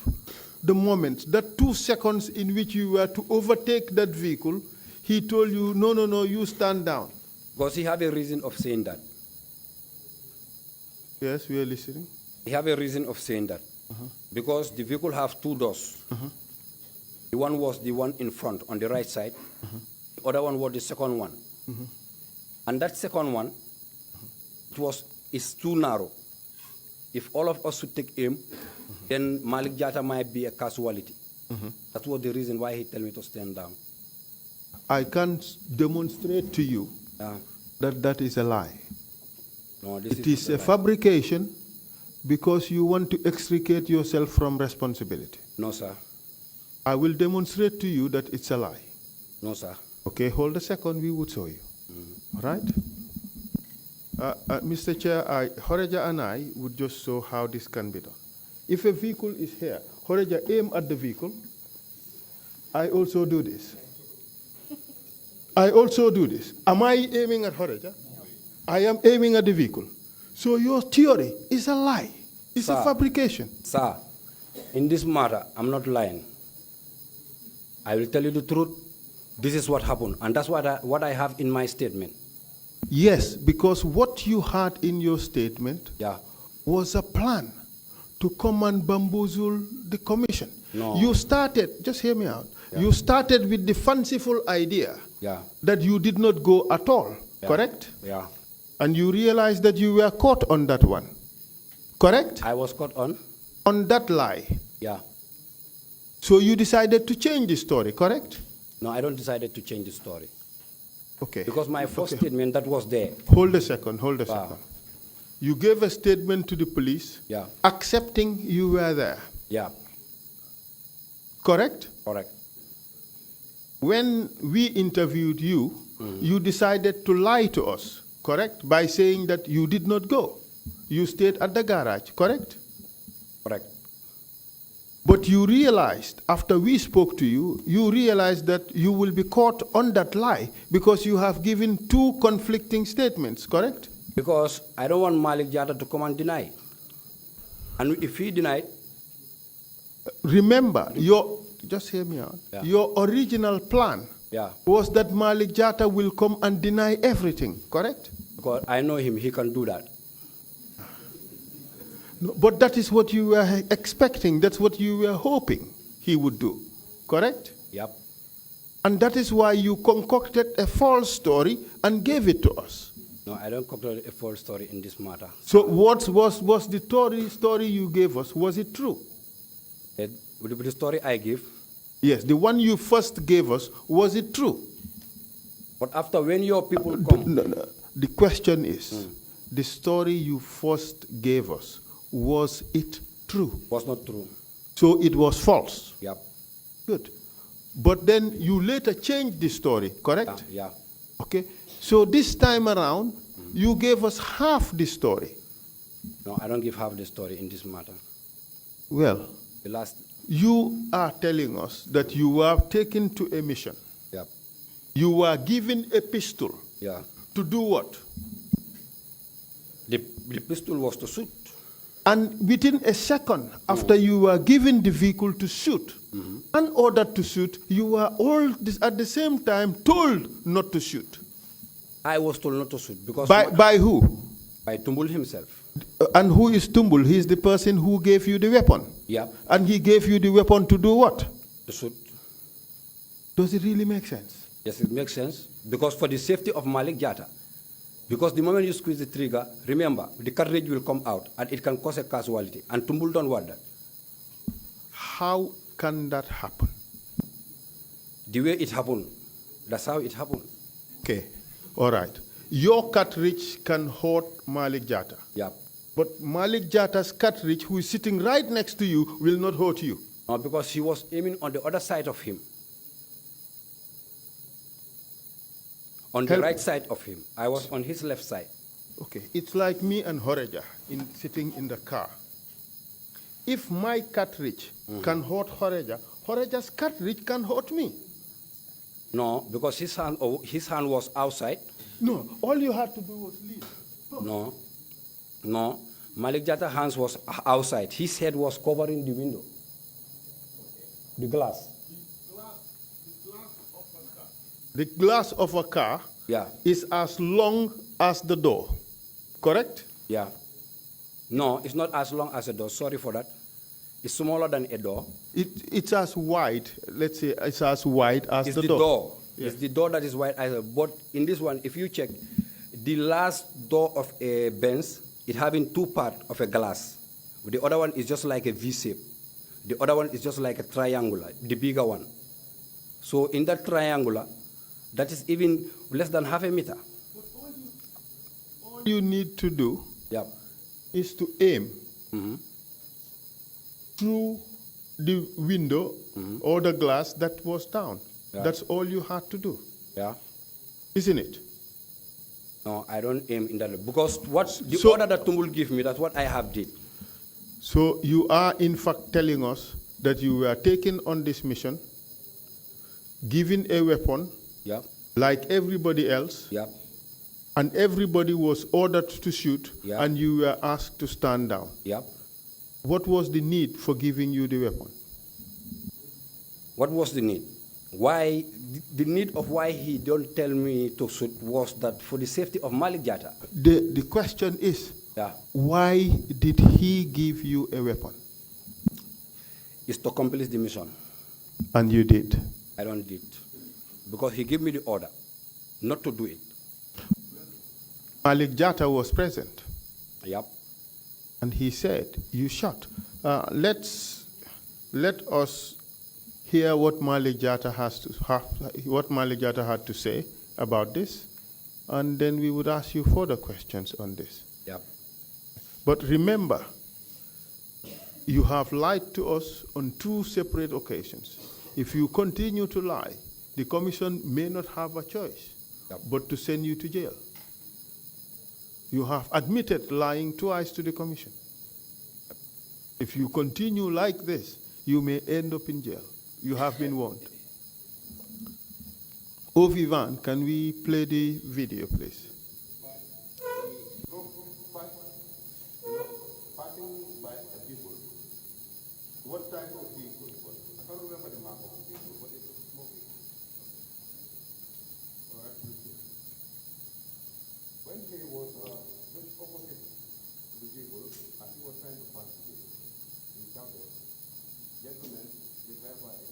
the moment, that 2 seconds in which you were to overtake that vehicle, he told you, no, you stand down. Because he have a reason of saying that. Yes, we are listening. He have a reason of saying that. Because the vehicle have 2 doors. The one was the one in front on the right side. The other one was the second one. And that second one, is too narrow. If all of us should take aim, then Malik Jatta might be a casualty. That was the reason why he told me to stand down. I can't demonstrate to you that that is a lie. No, this It is a fabrication because you want to extricate yourself from responsibility. No, sir. I will demonstrate to you that it's a lie. No, sir. Okay, hold a second, we would show you. All right? Mr. Chair, Horeja and I would just show how this can be done. If a vehicle is here, Horeja, aim at the vehicle. I also do this. I also do this. Am I aiming at Horeja? I am aiming at the vehicle. So your theory is a lie. It's a fabrication. Sir, in this matter, I'm not lying. I will tell you the truth. This is what happened, and that's what I have in my statement. Yes, because what you had in your statement was a plan to come and bamboozle the commission. No. You started, just hear me out, you started with the fanciful idea that you did not go at all, correct? Yeah. And you realized that you were caught on that one, correct? I was caught on? On that lie. Yeah. So you decided to change the story, correct? No, I don't decided to change the story. Okay. Because my first statement that was there. Hold a second, hold a second. You gave a statement to the police accepting you were there. Yeah. Correct? Correct. When we interviewed you, you decided to lie to us, correct? By saying that you did not go. You stayed at the garage, correct? Correct. But you realized, after we spoke to you, you realized that you will be caught on that lie because you have given two conflicting statements, correct? Because I don't want Malik Jatta to come and deny. And if he denied... Remember, just hear me out. Your original plan was that Malik Jatta will come and deny everything, correct? Because I know him, he can do that. No, but that is what you were expecting, that's what you were hoping he would do, correct? Yep. And that is why you concocted a false story and gave it to us. No, I don't concoct a false story in this matter. So what was the story you gave us, was it true? The story I give? Yes, the one you first gave us, was it true? But after when your people come... No. The question is, the story you first gave us, was it true? Was not true. So it was false? Yep. Good. But then you later changed the story, correct? Yeah. Okay. So this time around, you gave us half the story. No, I don't give half the story in this matter. Well, you are telling us that you were taken to a mission. Yep. You were given a pistol. Yeah. To do what? The pistol was to shoot. And within a second after you were given the vehicle to shoot, and ordered to shoot, you were all at the same time told not to shoot. I was told not to shoot because... By who? By Tumbul himself. And who is Tumbul? He is the person who gave you the weapon. Yeah. And he gave you the weapon to do what? To shoot. Does it really make sense? Yes, it makes sense. Because for the safety of Malik Jatta, because the moment you squeeze the trigger, remember, the cartridge will come out and it can cause a casualty. And Tumbul don't want that. How can that happen? The way it happened, that's how it happened. Okay, all right. Your cartridge can hurt Malik Jatta. Yeah. But Malik Jatta's cartridge, who is sitting right next to you, will not hurt you. No, because he was aiming on the other side of him. On the right side of him. I was on his left side. Okay, it's like me and Horeja sitting in the car. If my cartridge can hurt Horeja, Horeja's cartridge can hurt me. No, because his hand was outside. No, all you had to do was leave. No. Malik Jatta's hands was outside. His head was covering the window. The glass. The glass of a car is as long as the door, correct? Yeah. No, it's not as long as the door. Sorry for that. It's smaller than a door. It's as wide, let's say it's as wide as It's the the door. door. Yes. It's the door that is wide. But in this one, if you check, the last door of a Benz, it having two parts of a glass. The other one is just like a V shape. The other one is just like a triangular, the bigger one. So in that triangular, that is even less than half a meter. All you need to do Yep. is to aim through the window or the glass that was down. Yeah. That's all you had to do, Yeah. isn't it? No, I don't aim in that because what the So- order that Tumbul give me, that's what I have did. So you are in fact telling us that you were taken on this mission, given a weapon Yep. like everybody else, Yep. and everybody was ordered to shoot, Yeah. and you were asked to stand down. Yep. What was the need for giving you the weapon? What was the need? Why the need of why he don't tell me to shoot was that for the safety of Malik Jatta. The question is, Yeah. why did he give you a weapon? Is to accomplish the mission. And you did. I don't did. Because he gave me the order not to do it. Malik Jatta was present, Yep. and he said, you shot. Let us hear what Malik Jatta had to say about this, and then we would ask you further questions on this. Yep. But remember, you have lied to us on 2 separate occasions. If you continue to lie, the commission may not have a choice but to send you to jail. You have admitted lying twice to the commission. If you continue like this, you may end up in jail. You have been warned. Vivan, can we play the video, please? What type of vehicle? I can't remember the mark of the vehicle, but it was a small vehicle. All right. When he was just opposite the vehicle, as he was trying to pass the vehicle, he shouted, "Gentlemen, the driver is."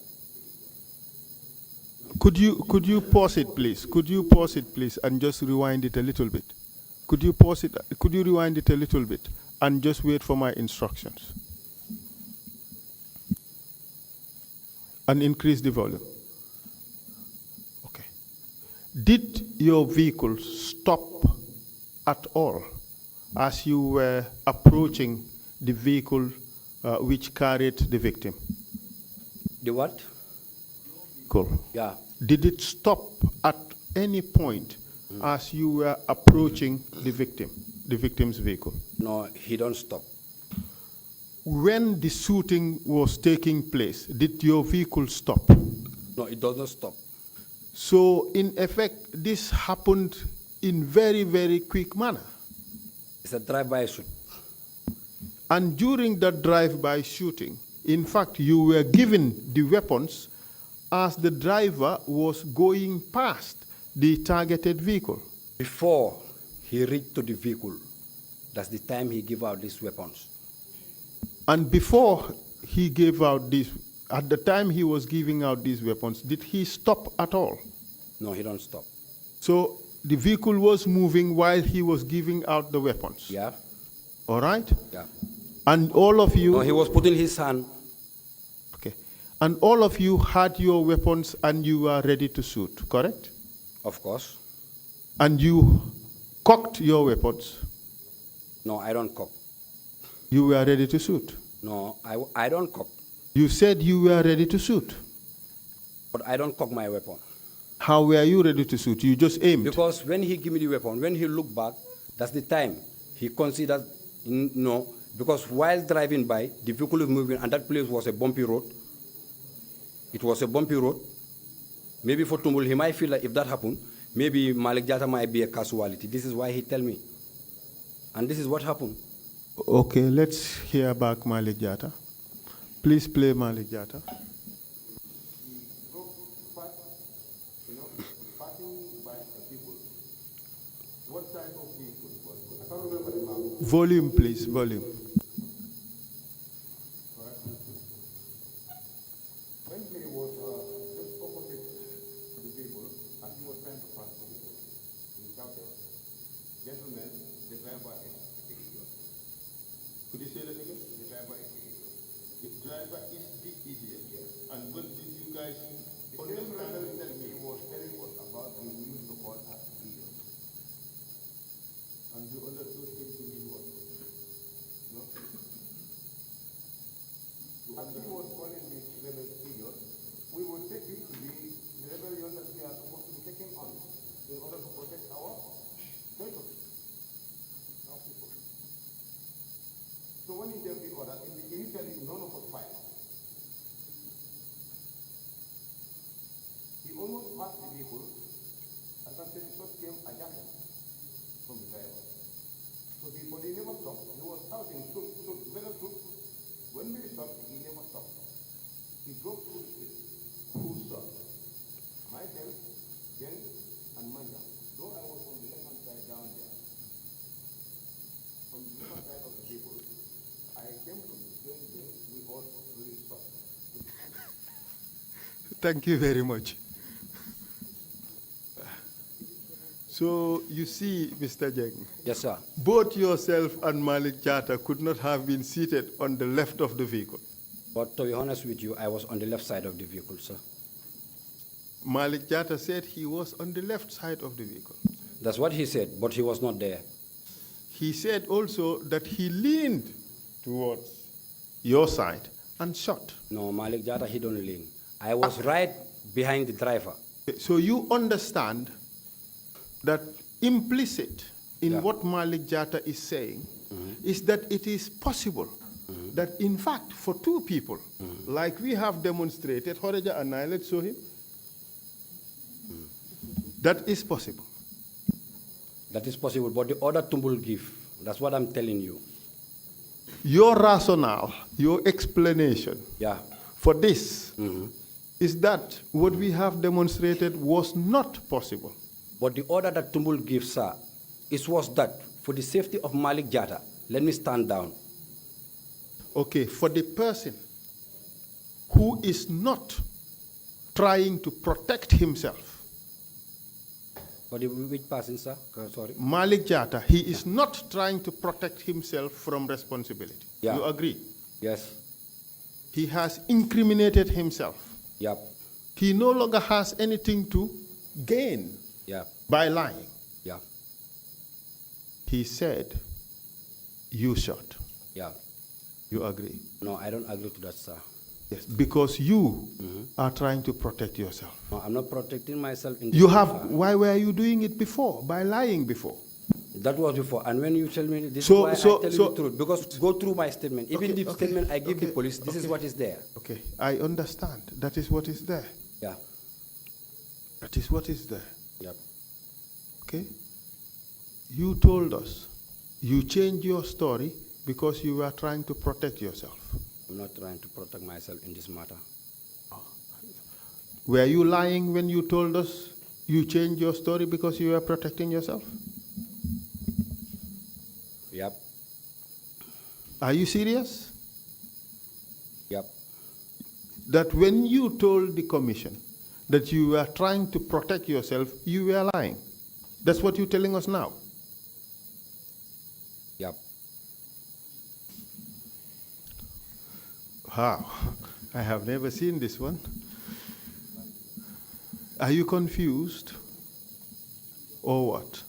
Could you pause it, please? Could you pause it, please, and just rewind it a little bit? Could you pause it? Could you rewind it a little bit and just wait for my instructions? And increase the volume. Okay. Did your vehicle stop at all as you were approaching the vehicle which carried the victim? The what? Vehicle. Yeah. Did it stop at any point as you were approaching the victim's vehicle? No, he don't stop. When the shooting was taking place, did your vehicle stop? No, it does not stop. So, in effect, this happened in very, very quick manner. It's a drive-by shoot. And during that drive-by shooting, in fact, you were given the weapons as the driver was going past the targeted vehicle. Before he reached to the vehicle, that's the time he gave out these weapons. And before he gave out these, at the time he was giving out these weapons, did he stop at all? No, he don't stop. So the vehicle was moving while he was giving out the weapons. Yeah. All right? Yeah. And all of you... No, he was putting his hand. Okay. And all of you had your weapons and you were ready to shoot, correct? Of course. And you cocked your weapons. No, I don't cock. You were ready to shoot. No, I don't cock. You said you were ready to shoot. But I don't cock my weapon. How were you ready to shoot? You just aimed. Because when he gave me the weapon, when he looked back, that's the time he considered, no, because while driving by, the vehicle is moving, and that place was a bumpy road. It was a bumpy road. Maybe for Tumbul, he might feel like if that happened, maybe Malik Jatta might be a casualty. This is why he tell me. And this is what happened. Okay, let's hear back Malik Jatta. Please play Malik Jatta. What type of vehicle was it? I can't remember the mark. Volume, please, volume. Jata is the idiot. And what did you guys The same rebel that he was telling us about, he used to call us idiots. And you understood him to mean what? No? As he was calling these rebels idiots, we would take it to be the rebellion that we are supposed to be taking on in order to protect our territory, our people. So when he gave the order, initially none of us fired. He almost passed the vehicle, and then the shot came adjacent from the driver. So he never stopped. He was shouting, shoot, shoot, better shoot. When we stopped, he never stopped. He drove through the street. Who shot? Myself, Jeng, and Manja. Though I was on the left-hand side down there, from the left-hand side of the vehicle, I came to join them. We all really stopped. Thank you very much. So you see, Mr. Jeng, Yes, sir. both yourself and Malik Jata could not have been seated on the left of the vehicle. But to be honest with you, I was on the left side of the vehicle, sir. Malik Jata said he was on the left side of the vehicle. That's what he said, but he was not there. He said also that he leaned towards your side and shot. No, Malik Jata, he don't lean. I was right behind the driver. So you understand that implicit in Yeah. what Malik Jata is saying is that it is possible that in fact for two people, like we have demonstrated, Horeja and I, let's show him, that is possible. That is possible, but the other Tumbul give. That's what I'm telling you. Your rationale, your explanation Yeah. for this is that what we have demonstrated was not possible. But the order that Tumbul gives, sir, was that for the safety of Malik Jata, let me stand down. Okay, for the person who is not trying to protect himself, For the which person, sir? Sorry. Malik Jata, he is not trying to protect himself from responsibility. Yeah. You agree? Yes. He has incriminated himself. Yep. He no longer has anything to gain Yep. by lying. Yep. He said, you shot. Yep. You agree? No, I don't agree to that, sir. Yes, because you are trying to protect yourself. No, I'm not protecting myself in this You matter. have, why were you doing it before? By lying before. That was before. And when you tell me, this So- is why so- I tell so- you the truth. Because go through my statement. Even Okay, the okay, statement I give the okay, police, this is okay. what is there. Okay, I understand. That is what is there. Yeah. That is what is there. Yep. Okay? You told us you changed your story because you were trying to protect yourself. I'm not trying to protect myself in this matter. Were you lying when you told us you changed your story because you were protecting yourself? Yep. Are you serious? Yep. That when you told the commission that you were trying to protect yourself, you were lying. That's what you're telling us now. Yep. Wow, I have never seen this one. Are you confused or what?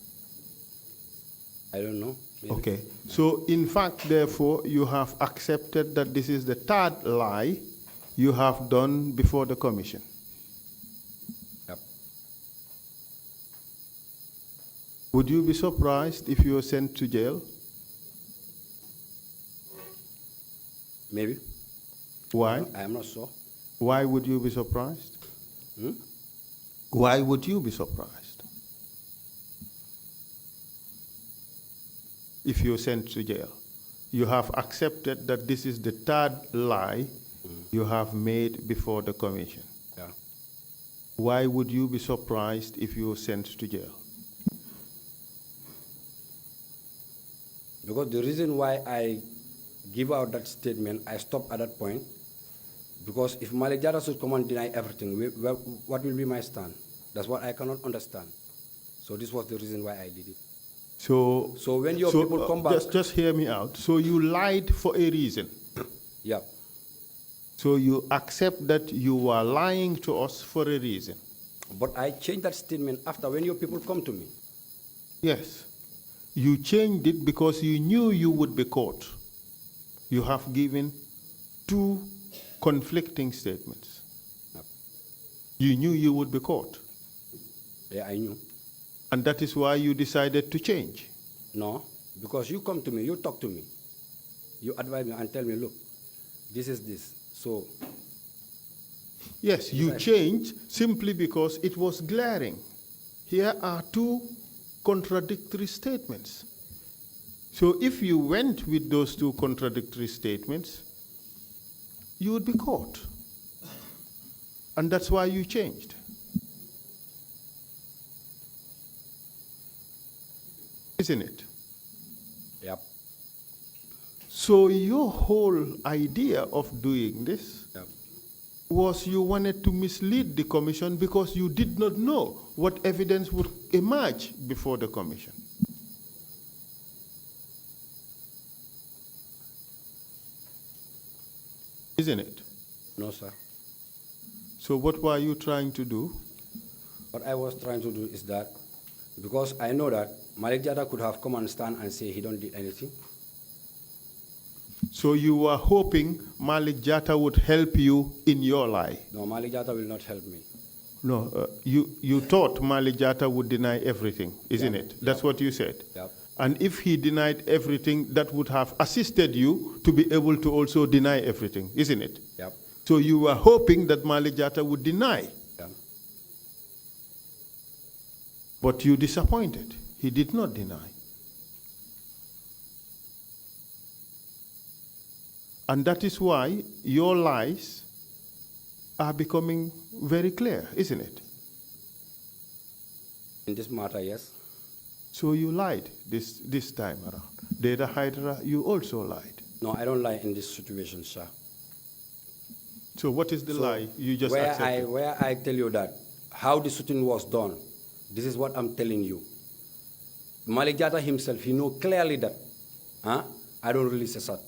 I don't know. Maybe. Okay, so in fact, therefore, you have accepted that this is the third lie you have done before the commission. Yep. Would you be surprised if you were sent to jail? Maybe. Why? I am not sure. Why would you be surprised? Hmm? Why would you be surprised if you're sent to jail? You have accepted that this is the third lie you have made before the commission. Yeah. Why would you be surprised if you were sent to jail? Because the reason why I give out that statement, I stopped at that point. Because if Malik Jata should come and deny everything, what will be my stand? That's what I cannot understand. So this was the reason why I did it. So when your people come back... Just hear me out. So you lied for a reason. Yep. So you accept that you were lying to us for a reason? But I changed that statement after when your people come to me. Yes. You changed it because you knew you would be caught. You have given two conflicting statements. Yep. You knew you would be caught. Yeah, I knew. And that is why you decided to change. No, because you come to me, you talk to me. You advise me and tell me, look, this is this. So. Yes, you changed simply because it was glaring. Here are two contradictory statements. So if you went with those two contradictory statements, you would be caught. And that's why you changed. Isn't it? Yep. So your whole idea of doing this Yep. was you wanted to mislead the commission because you did not know what evidence would emerge before the commission. Isn't it? No, sir. So what were you trying to do? What I was trying to do is that, because I know that Malik Jada could have come and stand and say he don't did anything. So you were hoping Malik Jatta would help you in your lie? No, Malik Jada will not help me. No, you thought Malik Jatta would deny everything, isn't it? That's what you said. Yep. And if he denied everything, that would have assisted you to be able to also deny everything, isn't it? Yep. So you were hoping that Malik Jatta would deny. Yep. But you disappointed. He did not deny. And that is why your lies are becoming very clear, isn't it? In this matter, yes. So you lied this time around. Data Hydra, you also lied. No, I don't lie in this situation, sir. So what is the lie you just where accepted? where I tell you that how the shooting was done, this is what I'm telling you. Malik Jata himself, he know clearly that I don't release a shot.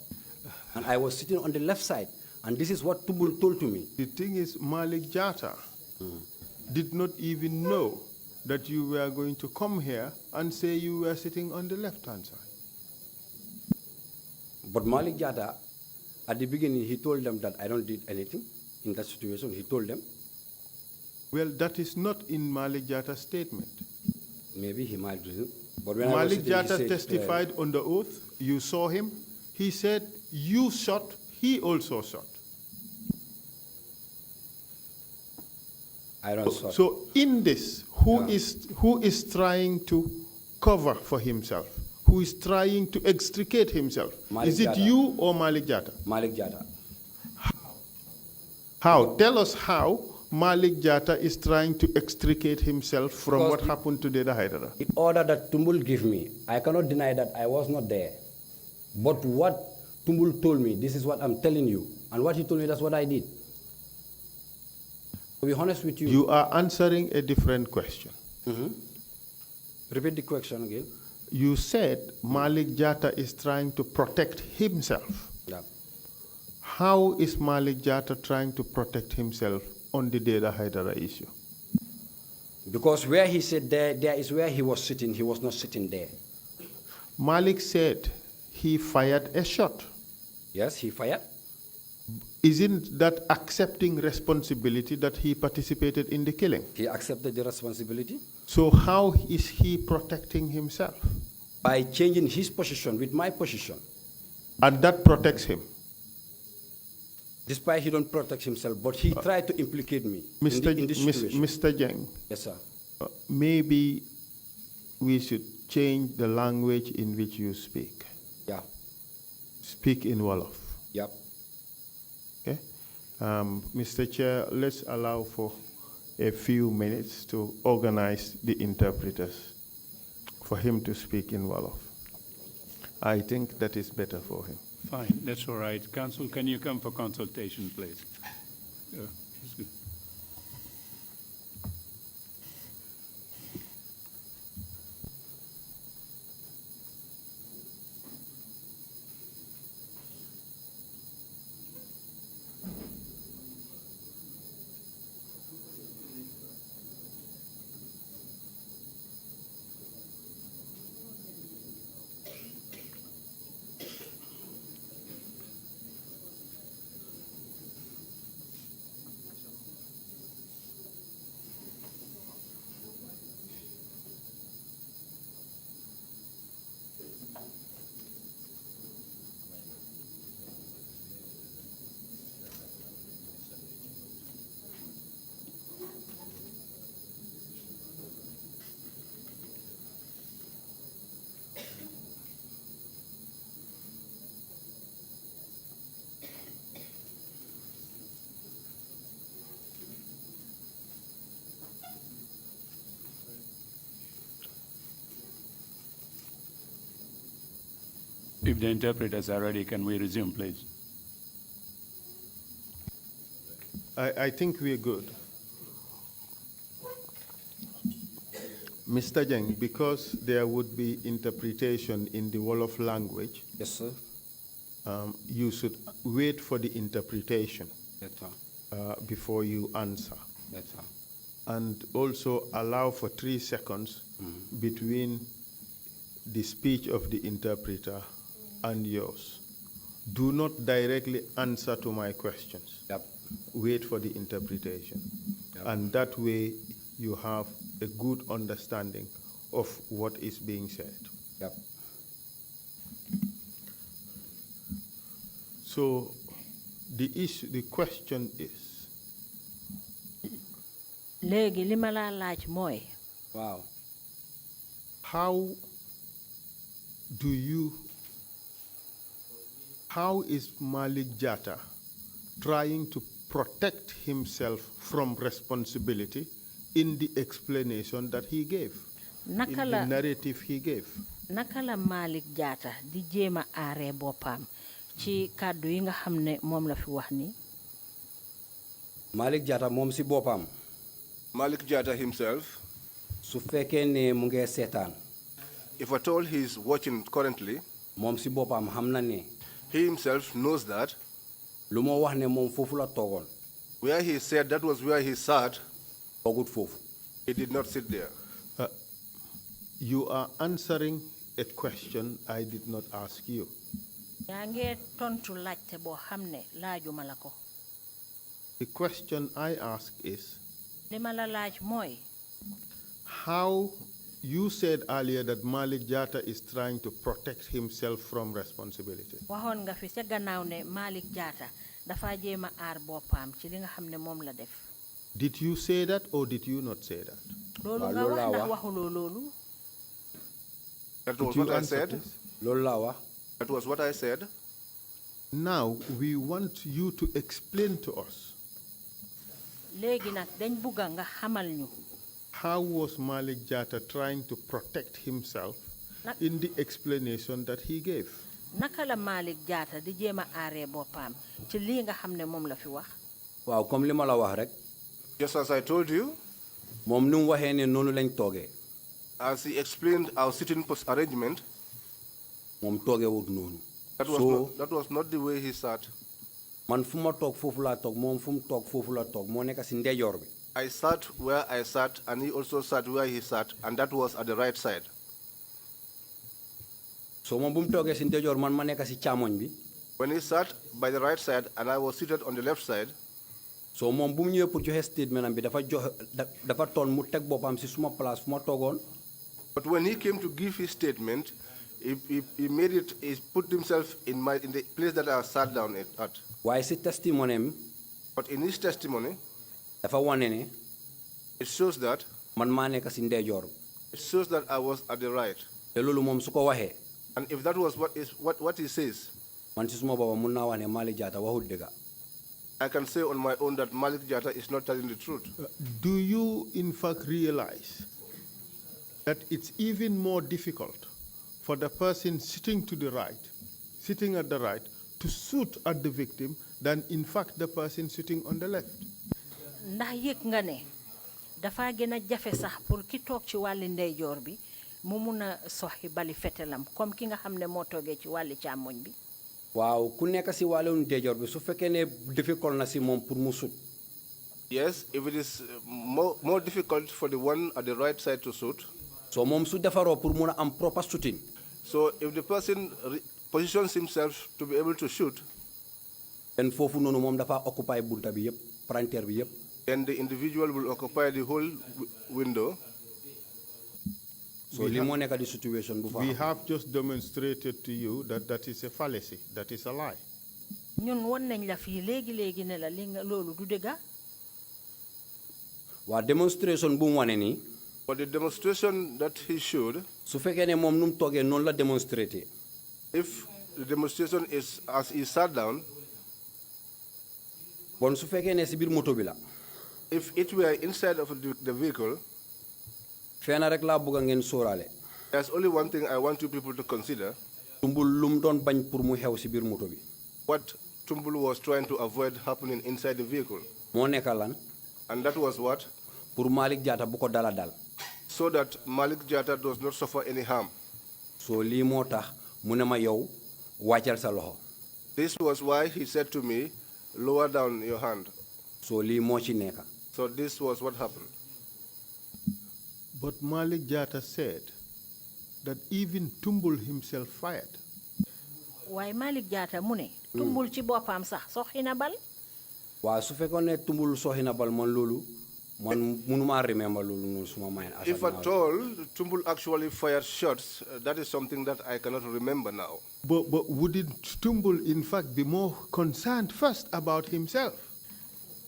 And I was sitting on the left side, and this is what Tubul told to me. The thing is, Malik Jata did not even know that you were going to come here and say you were sitting on the left-hand side. But Malik Jata, at the beginning, he told them that I don't did anything in that situation. He told them. Well, that is not in Malik Jata's statement. Maybe he might do. But when Malik I was sitting, Jata testified on the oath. You saw him. He said, you shot, he also shot. I don't shot. So in this, who is trying to cover for himself? Who is trying to extricate himself? Malik Is it Jata. you or Malik Jata? Malik Jata. How? Tell us how Malik Jata is trying to extricate himself from Because what happened to Deda Haidara. The order that Tumbul gave me, I cannot deny that I was not there. But what Tumbul told me, this is what I'm telling you. And what he told me, that's what I did. To be honest with you. You are answering a different question. Repeat the question again. You said Malik Jata is trying to protect himself. Yeah. How is Malik Jata trying to protect himself on the Deda Haidara issue? Because where he said there is where he was sitting. He was not sitting there. Malik said he fired a shot. Yes, he fired. Isn't that accepting responsibility that he participated in the killing? He accepted the responsibility. So how is he protecting himself? By changing his position with my position. And that protects him. Despite he don't protect himself, but he tried to implicate me in this situation. Mr. Jeng, Yes, sir. maybe we should change the language in which you speak. Yeah. Speak in Wolof. Yep. Okay? Mr. Chair, let's allow for a few minutes to organize the interpreters for him to speak in Wolof. I think that is better for him. Fine, that's all right. Council, can you come for consultation, please? It's good. If the interpreters are ready, can we resume, please? I think we're good. Mr. Jeng, because there would be interpretation in the Wolof language, Yes, sir. You should wait for the interpretation Yes, sir. before you answer. Yes, sir. And also allow for 3 seconds between the speech of the interpreter and yours. Do not directly answer to my questions. Yep. Wait for the interpretation. Yep. And that way you have a good understanding of what is being said. Yep. So the question is, léegi li ma la laaj mooy Wow. how is Malik Jatta trying to protect himself from responsibility in the explanation that he gave, in the narrative he gave? naka la Malik Jatta di jéema aaree boppam ci kàddu yi nga xam ne moom la fi wax ni Malik Jatta moom si boppam Malik Jatta himself, su fekkee ne mu ngi seetaan if at all he is watching currently, moom si boppam xam na ne he himself knows that lu ma wax ne moom foofu la toogoon where he said that was where he sat, toogut foofu. he did not sit there. You are answering a question I did not ask you. yaa ngi tontu laajte boo xam ne laajuma la ko The question I ask is, li ma la laaj mooy how you said earlier that Malik Jatta is trying to protect himself from responsibility. waxoon nga fi ca gannaaw ne Malik Jatta dafa jéema aar boppam ci li nga xam ne moom la def Did you say that or did you not say that? loolu nga wax ndax waxuloo loolu That Could was you what I answer, said. please? loolu laa wax. That was what I said. Now we want you to explain to us, léegi nag dañ bugga nga xamal ñu how was Malik Jatta trying to protect himself in the explanation that he gave? naka la Malik Jatta di jéema aaree boppam ci lii nga xam ne moom la fi wax waaw comme li ma la wax rek Just as I told you, moom ni mu waxee ne noonu lañ toogee as he explained our sitting arrangement, moom toogeewut noonu. that was not the way he sat. man fu ma toog foofu laa toog moom fu mu toog foofu la toog moo nekk si ndeyjoor bi. I sat where I sat, and he also sat where he sat, and that was at the right side. so moom bu mu toogee si ndeyjoor man ma nekk si càmmoñ bi. When he sat by the right side, and I was seated on the left side, so moom bu mu ñëwee pour joxe statement am bi dafa toon mu teg boppam si suma place fu ma toogoon. but when he came to give his statement, he made it, he put himself in the place that I sat down at. waaye si testimony am But in his testimony, dafa wane ne it shows that man maa nekk si ndeyjoor bi. it shows that I was at the right. te loolu moom su ko waxee And if that was what he says, man si suma booba mun naa wax ne Malik Jatta waxut dëgga. I can say on my own that Malik Jatta is not telling the truth. Do you in fact realize that it's even more difficult for the person sitting to the right, sitting at the right, to shoot at the victim than in fact the person sitting on the left? ndax yëg nga ne dafa gën a jafe sax pour ki toog ci wàlli ndeyjoor bi mu mun a soxi bali fetelam comme ki nga xam ne moo toogee ci wàlli càmmoñ bi waaw ku nekk si wàllu ndeyjoor bi su fekkee ne difficult na si moom pour mu sut. Yes, if it is more difficult for the one at the right side to shoot, so moom su defaroo pour mun a am proper shooting. so if the person positions himself to be able to shoot, then foofu noonu moom dafa occupy bunta bi yëpp palanteer bi yëpp. then the individual will occupy the whole window. so li moo nekk di situation bu fa We have just demonstrated to you that that is a fallacy, that is a lie. ñun won nañ la fii léegi ne la li nga loolu du dëgga waa demonstration bu mu wane nii But the demonstration that he showed, su fekkee ne moom nu mu toogee noonu la démonstré if the demonstration is as he sat down, bon su fekkee ne si biir moto bi la if it were inside of the vehicle, fenn rek laa bëgg ngeen sóoraale. there's only one thing I want you people to consider. Tumbul lum doon bañ pour mu xew ci biir moto bi. What Tumbul was trying to avoid happening inside the vehicle. Moo nekk lan. And that was what? Pour Malik Jatta bu ko dala dal. So that Malik Jatta does not suffer any harm. So lii moo tax mu ne ma yow wàccal sa loxo. This was why he said to me, lower down your hand. So lii moo ci nekk. So this was what happened. But Malik Jatta said that even Tumbul himself fired. Why Malik Jatta mu ne Tumbul ci boppam sax soxina bal. Waaw su fekkoon ne Tumbul soxina bal man loolu man mënuma remember loolu noonu suma mind. If at all Tumbul actually fired shots, that is something that I cannot remember now. But wouldn't Tumbul in fact be more concerned first about himself?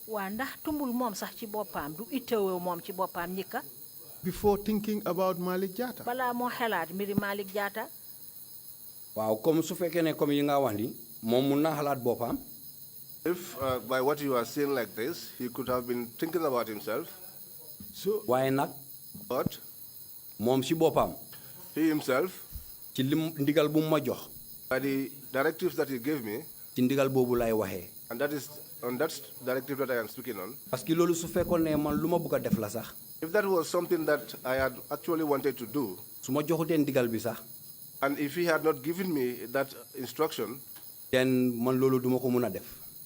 Waa ndax Tumbul moom sax ci boppam du itteewoo moom ci boppam ñikka. Before thinking about Malik Jatta. Balaa moo xelaat mbiri Malik Jatta. Waaw comme su fekkee ne comme yi nga wax ni moom mun na xalaat boppam. If by what you are saying like this, he could have been thinking about himself. So waaye nag. But moom si boppam. He himself. ci lim ndigal bu ma jox. By the directives that he gave me. ci ndigal boobu lay waxee. And that is on that directive that I am speaking on. Parce que loolu su fekkoon ne man lu ma bëgg a def la sax. If that was something that I had actually wanted to do. su ma joxutee ndigal bi sax. And if he had not given me that instruction. then man loolu duma ko mun a def.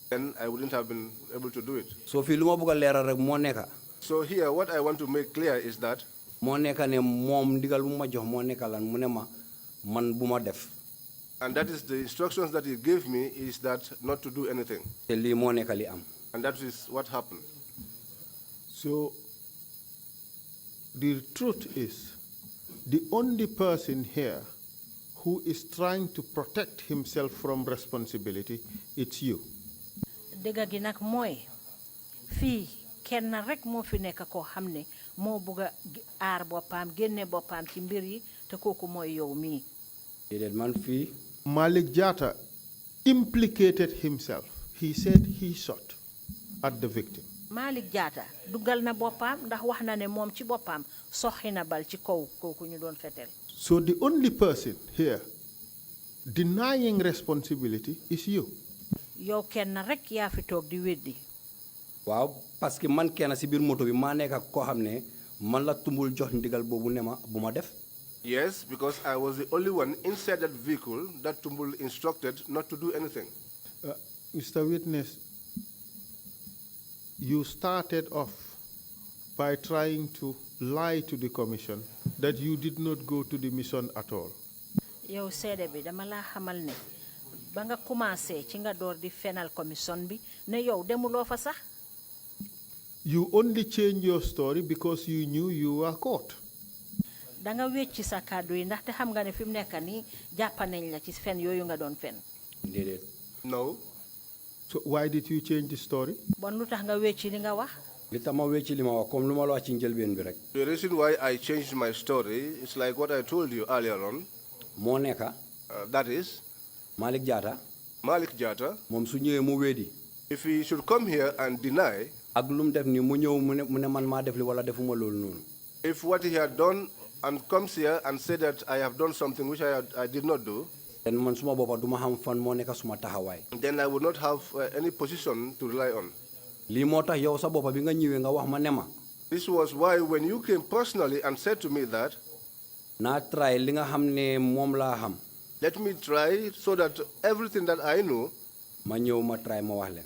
Then I wouldn't have been able to do it. So fii lu ma bëgg a leeral rek moo nekka. So here what I want to make clear is that. moo nekka ne moom ndigal bu ma jox moo nekka lan mu ne ma man bu ma def. And that is the instructions that he gave me is that not to do anything. te lii moo nekka li am. And that is what happened. So the truth is, the only person here who is trying to protect himself from responsibility, it's you. Dëgg gi nag mooy fii kenn rek moo fi nekk koo xam ne moo bugg a aar boppam génne boppam ci mbir yi te kooku mooy yow mii. déedéet man fii. Malik Jatta implicated himself. He said he shot at the victim. Malik Jatta dugal na boppam ndax wax na ne moom ci boppam soxi na bal ci kaw kooku ñu doon fetel. So the only person here denying responsibility is you. yow kenn rek yaa fi toog di weddi. waaw parce que man kenn si biir moto bi maa nekk ak koo xam ne man la Tumbul jox ndigal boobu ne ma bu ma def. Yes, because I was the only one inside that vehicle that Tumbul instructed not to do anything. Mr. Witness, you started off by trying to lie to the commission that you did not go to the mission at all. yow seede bi dama laa xamal ne ba nga commencé ci nga door di fenal commission bi ne yow demuloo fa sax. You only changed your story because you knew you were caught. da nga wecci sa kàddu yi ndaxte xam nga ne fi mu nekk nii jàpp nañ la ci fen yooyu nga doon fen. déedéet. No. So why did you change the story? bon lu tax nga wecci li nga wax. li tax ma wecci li ma wax comme lu ma la wax ci njëlbeen bi rek. The reason why I changed my story is like what I told you earlier on. moo nekka. That is. Malik Jatta. Malik Jatta. moom su ñëwee mu weddi. If he should come here and deny. ak lu mu def ni mu ñëw mu ne man maa def li wala defuma loolu noonu. If what he had done and comes here and said that I have done something which I did not do. then man suma boppa duma xam fan moo nekka suma taxawaay. Then I would not have any position to rely on. lii moo tax yow sa boppa bi nga ñëwee nga wax ma ne ma. This was why when you came personally and said to me that. naa try li nga xam ne moom laa xam. Let me try so that everything that I know. ma ñëw ma try ma wax leen.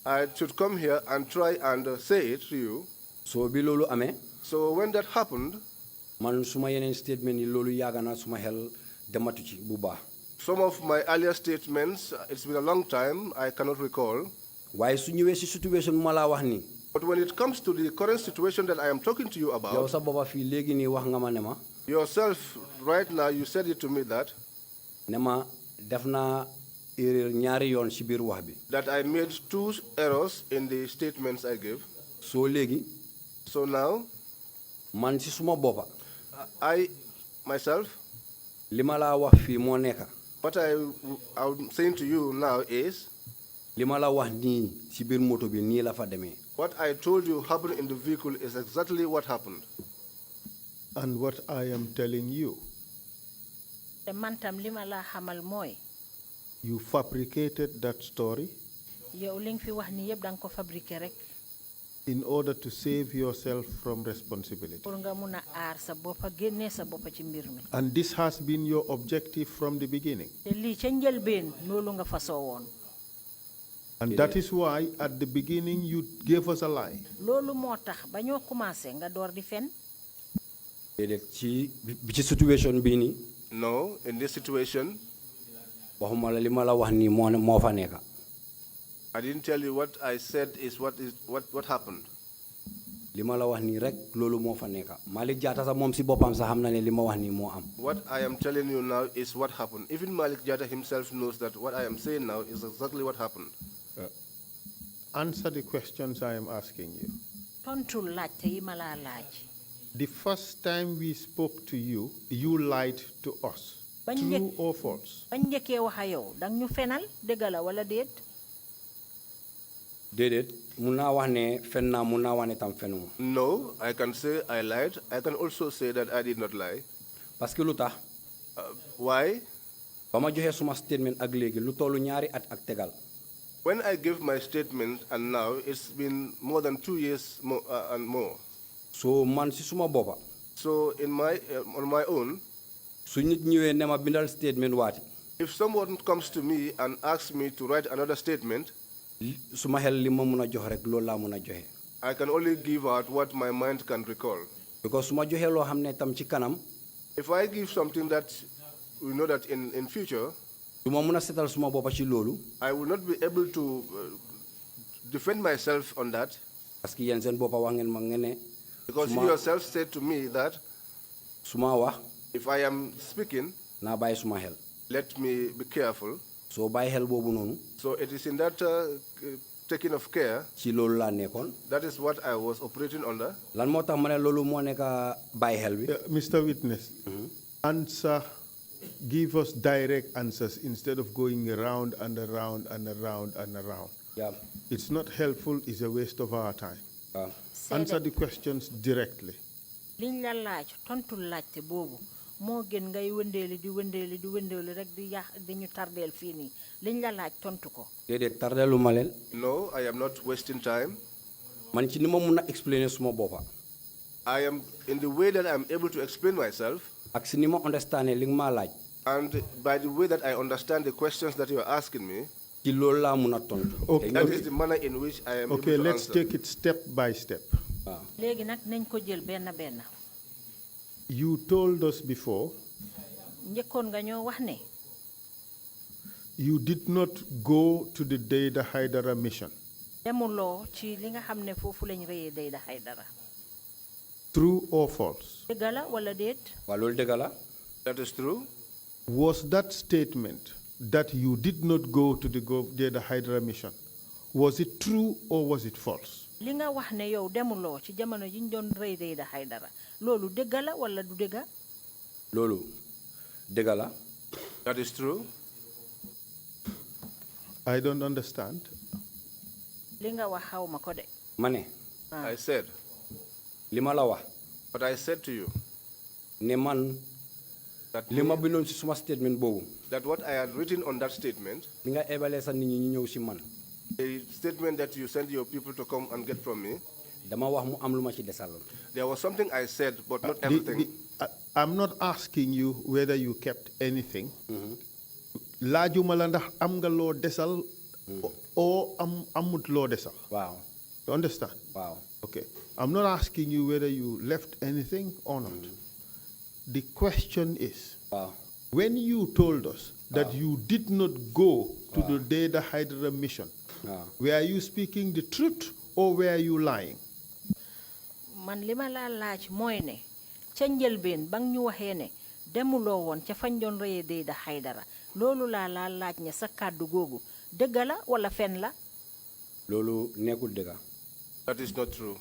I should come here and try and say it to you. so bi loolu amee. So when that happened. man suma yeneen statement yi loolu yàgg na suma xel dematu ci bu baax. Some of my earlier statements, it's been a long time, I cannot recall. waaye su ñëwee si situation ma laa wax nii. But when it comes to the current situation that I am talking to you yow about. sa boppa fii léegi nii wax nga ma ne ma. Yourself, right now, you said it to me that. ne ma def naa erreur ñaari yoon si biir wax bi. That I made 2 errors in the statements I gave. soo léegi. So now. man si suma boppa. I, myself. li ma laa wax fii moo nekka. What I'm saying to you now is. li ma la wax nii si biir moto bi nii la fa demee. What I told you happened in the vehicle is exactly what happened. And what I am telling you te man tam li ma la xamal mooy You fabricated that story yow li nga fi wax ni yëpp da nga ko fabriqué rek in order to save yourself from responsibility. pour nga mun a aar sa boppa génnee sa boppa ci mbir mi And this has been your objective from the beginning. te lii ca njëlbeen loolu nga fasoo woon And that is why at the beginning you gave us a lie. loolu moo tax ba ñoo commencé nga door di fen déedéet ci situation bii nii No, in this situation, waxuma la li ma la wax nii moo fa nekka I didn't tell you what I said is what happened. li ma la wax nii rek loolu moo fa nekka Malick Jatta sax moom si boppam sax xam na ne li ma wax nii moo am What I am telling you now is what happened. Even Malik Jatta himself knows that what I am saying now is exactly what happened. Answer the questions I am asking you. tontul laajte yi ma laa laaj The first time we spoke to you, you lied to us. True or false? bañ njëkkee wax a yow dang ñu fenal dëgg la wala déet déedéet mun naa wax ne fen naa mun naa wax ne tam fenuma No, I can say I lied. I can also say that I did not lie. parce que lu tax Why? ba ma joxee suma statement ak léegi lu tollu ñaari at ak tegal When I gave my statement and now it's been more than 2 years and more. so man si suma boppa So on my own, su nit ñëwee ne ma bindal statement waati if someone comes to me and asks me to write another statement, suma xel li ma mun a jox rek loolu laa mun a joxe I can only give out what my mind can recall. because su ma joxee loo xam ne tam ci kanam If I give something that we know that in future, du ma mun a setal suma boppa ci loolu I will not be able to defend myself on that, parce que yéen seen boppa wax ngeen ma ngeen ne because you yourself said to me that su ma wax if I am speaking, naa bàyyi suma xel let me be careful. soo bàyyi xel boobu noonu So it is in that taking of care, ci loolu laa nekkoon that is what I was operating under. lan moo tax ma ne loolu moo nekk bàyyi xel bi Mr. Witness, answer, give us direct answers instead of going around and around and around and around. yaa It's not helpful, it's a waste of our time. waaw Answer the questions directly. liñ la laaj tontul laajte boobu moo gën ngay wëndeeli rek di ñu tardeel fii nii liñ la laaj tontu ko déedéet tardeelu ma leen No, I am not wasting time. man ci ni ma mun a explainer suma boppa I am in the way that I am able to explain myself, ak si ni ma understand li nga maa laaj and by the way that I understand the questions that you are asking me, ci loolu laa mun a tontu Okay. that is the manner in which I am Okay, able to let's answer. take it step by step. waaw léegi nag nañ ko jël benn benn You told us before njëkkoon nga ñoo wax ne you did not go to the Dayda Haidara mission. demuloo ci li nga xam ne foofu lañ rëyee Dayda Haidara True or false? dëgg la wala déet waaw loolu dëgg la That is true. Was that statement that you did not go to the Dayda Haidara mission, was it true or was it false? li nga wax ne yow demuloo ci jamono ji ñu doon rëy Dayda Haidara loolu dëgg la wala du dëgg loolu dëgg la That is true. I don't understand. li nga wax xaw ma ko de ma ne I said. li ma la wax But I said to you ne man that, li ma bindoon si suma statement boobu that what I had written on that statement, li nga ebalee sa nit ñi ñu ñëw si man the statement that you sent your people to come and get from me, dama wax mu am lu ma ci desaloon there was something I said, but not The- everything. I'm not asking you whether you kept anything. Laajuma la ndax am nga loo desal or amut loo desal. waaw You understand? waaw Okay. I'm not asking you whether you left anything or not. The question is, waaw when you told us that you did not go to the Dayda Haidara mission, waaw were you speaking the truth or were you lying? man li ma laa laaj mooy ne ca njëlbeen ba nga ñu waxee ne demuloo woon ca fañ doon rëyee Dayda Haidara loolu laa laaj ne sa kàddu googu dëgg la wala fen la loolu nekkul dëgg That is not true.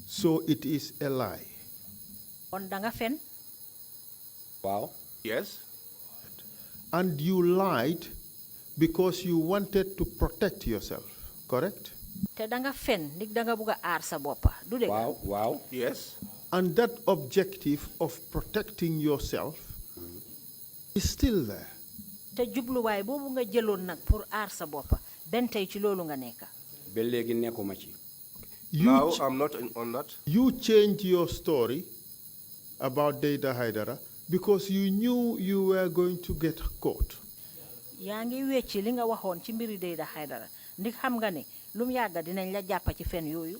So it is a lie. kon da nga fen waaw Yes? And you lied because you wanted to protect yourself, correct? te da nga fen ndig da nga bugg a aar sa boppa du dëgg waaw waaw Yes? And that objective of protecting yourself is still there. te jubluwaay boobu nga jëloon nag pour aar sa boppa benn tey ci loolu nga nekka. ba léegi nekkuma ci. Now I'm not on that. You changed your story about Data Haidara because you knew you were going to get caught. yaa ngi wecci li nga waxoon ci mbiri Data Haidara ndi xam nga ne lu mu yàgga dinañ la jàppa ci fen yooyu.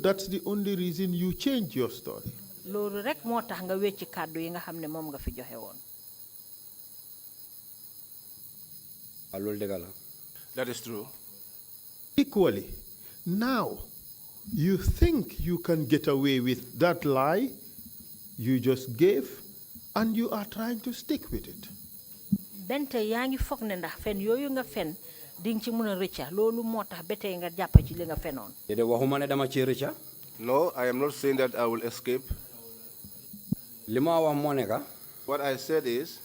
That's the only reason you changed your story. loolu rek moo tax nga wecci kàddu yi nga xam ne moom nga fi joxe woon. loolu dëgg la. That is true. Equally, now you think you can get away with that lie you just gave, and you are trying to stick with it. bente yaa ngi foog ne ndax fen yooyu nga fen ding ci mën a rëcca loolu moo tax ba tey nga jàpp ci li nga fenoon. déedéet waxuma ne dama ci rëcca. No, I am not saying that I will escape. li ma wax moo nekka. What I said is,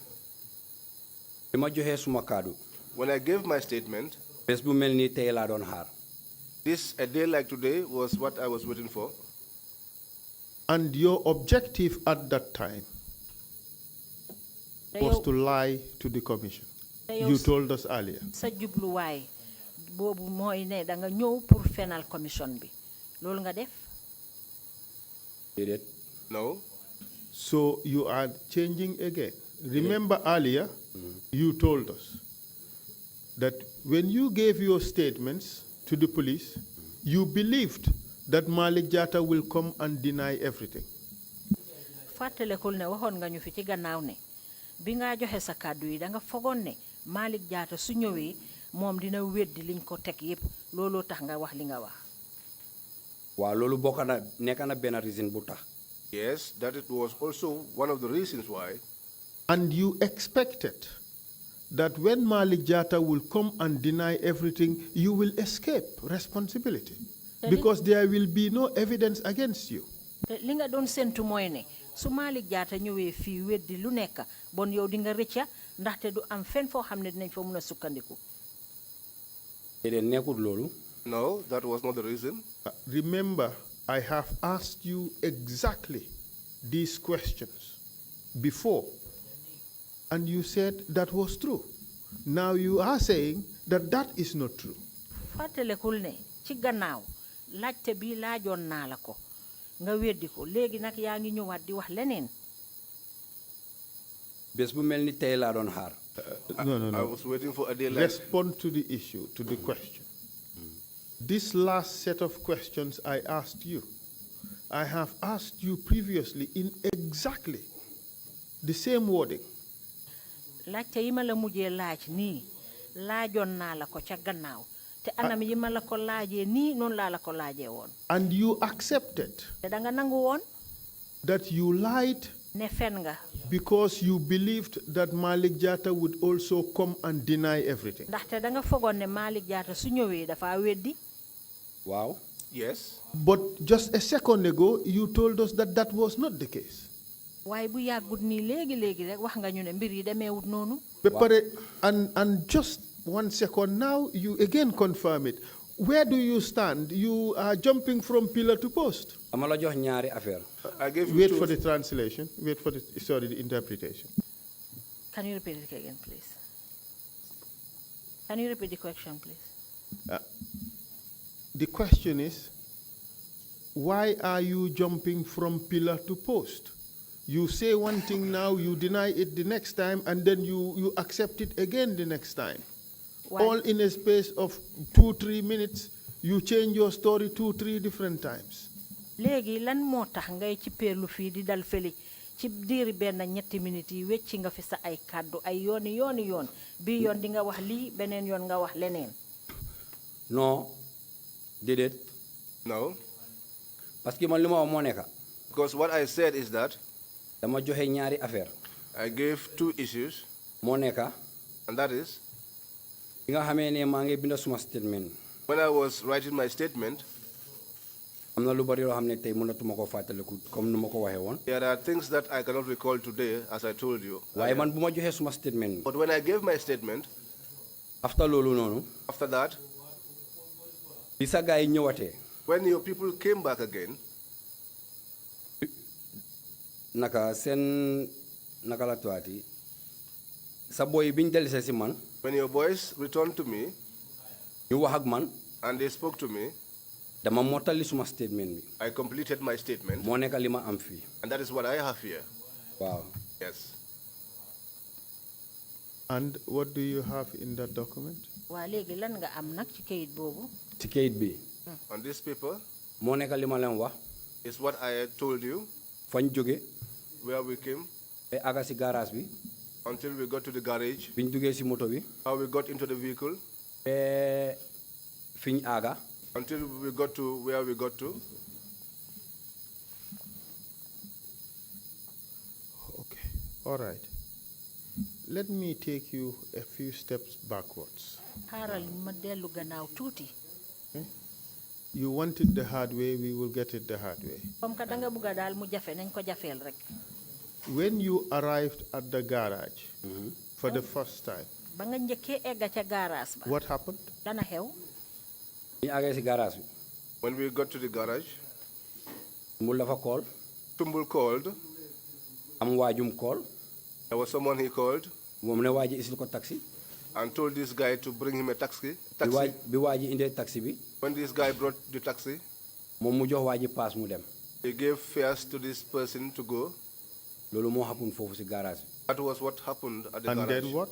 li ma joxee suma kaddu. when I gave my statement, bés bu mel nii tey laa doon xaar. a day like today was what I was waiting for. And your objective at that time was to lie to the commission. You told us earlier. sa jubluwaay boobu mooy ne da nga ñëw pour fenal commission bi loolu nga def. déedéet. No. So you are changing again. Remember earlier, you told us that when you gave your statements to the police, you believed that Malik Jatta will come and deny everything. fàttalekul ne waxoon nga ñu fi ci gannaaw ne bi nga joxe sa kàddu yi da nga fogoon ne Malik Jatta su ñëwee moom dina weddi liñ ko teg yépp looloo tax nga wax li nga wax. waaw loolu bokk na nekk na benn reason bu tax. Yes, that it was also one of the reasons why. And you expected that when Malik Jatta will come and deny everything, you will escape responsibility because there will be no evidence against you. li nga doon séntu mooy ne su Malik Jatta ñëwee fii weddi lu nekk bon yow di nga rëcca ndaxte du am fenn foo xam ne dinañ fa mën a sukkandiku. déedéet nekkul loolu. No, that was not the reason. Remember, I have asked you exactly these questions before, and you said that was true. Now you are saying that that is not true. fàttalekul ne ci gannaaw laajte bi laajoon naa la ko nga weddi ko léegi nag yaa ngi ñëwaat di wax leneen. bés bu mel ni tey laa doon xaar. No. I was waiting for a day like. Respond to the issue, to the question. This last set of questions I asked you, I have asked you previously in exactly the same wording. laajte yi ma la mujjee laaj nii laajoon naa la ko ca gannaaw te anam yi ma la ko laajee nii noonu laa la ko laajee woon. And you accepted te da nga nangu woon that you lied ne fen nga because you believed that Malik Jatta would also come and deny everything. ndaxte da nga fogoon ne Malik Jatta su ñëwee dafa weddi. waaw. Yes. But just a second ago, you told us that that was not the case. waaye bu yàggut nii léegi rek wax nga ñu ne mbir yi demeewut noonu. And just 1 second now, you again confirm it. Where do you stand? You are jumping from pillar to post. dama la jox ñaari affaire. I gave you Wait two. for the translation. Wait for the interpretation. Can you repeat it again, please? Can you repeat the question, please? The question is, why are you jumping from pillar to post? You say one thing now, you deny it the next time, and then you accept it again the next time. Why? All in a space of 2-3 minutes, you change your story 2-3 different times. léegi lan moo tax ngay ci peerlu fii di dal fële ci diiri benn ñetti minutes yi wecci nga fi sa ay kàddu ay yoon bii yoon di nga wax lii beneen yoon nga wax leneen. non déedéet. No. parce que man li ma wax moo nekka. Because what I said is that dama joxe ñaari affaire. I gave two issues, moo nekka. and that is, bi nga xamee ne maa ngi binda suma statement. when I was writing my statement, am na lu bari yoo xam ne tey mënatuma ko fàttaliku comme nu ma ko waxee woon. there are things that I cannot recall today, as I told you. waaye man bu ma joxee suma statement. But when I gave my statement, after loolu noonu. after that, bi sa gars yi ñëwatee. when your people came back again, naka seen naka la tuwaati sa boy biñ dellusee si man When your boys returned to me ñu wax ak man and they spoke to me, dama mottali suma statement bi I completed my statement, moo nekk li ma am fii and that is what I have here. waaw. Yes. And what do you have in that document? waa léegi lan nga am nag ci kayit boobu. ci kayit bi On this paper moo nekk li ma leen wax is what I told you, fañ jóge where we came, te aga si garage bi until we got to the garage, biñ duggee si moto bi how we got into the vehicle, te fiñ aga until we got to where we got to. Okay, all right. Let me take you a few steps backwards. xaaral ma dellu gannaaw tuuti. You want it the hard way, we will get it the hard way. comme que danga bugg a daal mu jafe nañ ko jafeel rek. When you arrived at the garage for the first time, ba nga njëkkee egga ca garage ba. what happened? dana xew. biñ agee si garage bi When we got to the garage, mbul dafa call Tumbul called. am waajum call There was someone he called moom ne waaji isil ko taxi and told this guy to bring him a taxi. bi waaji indee taxi bi When this guy brought the taxi, moom mu jox waaji paas mu dem he gave fares to this person to go. loolu moo happen foofu si garage bi That was what happened at the And garage. then what?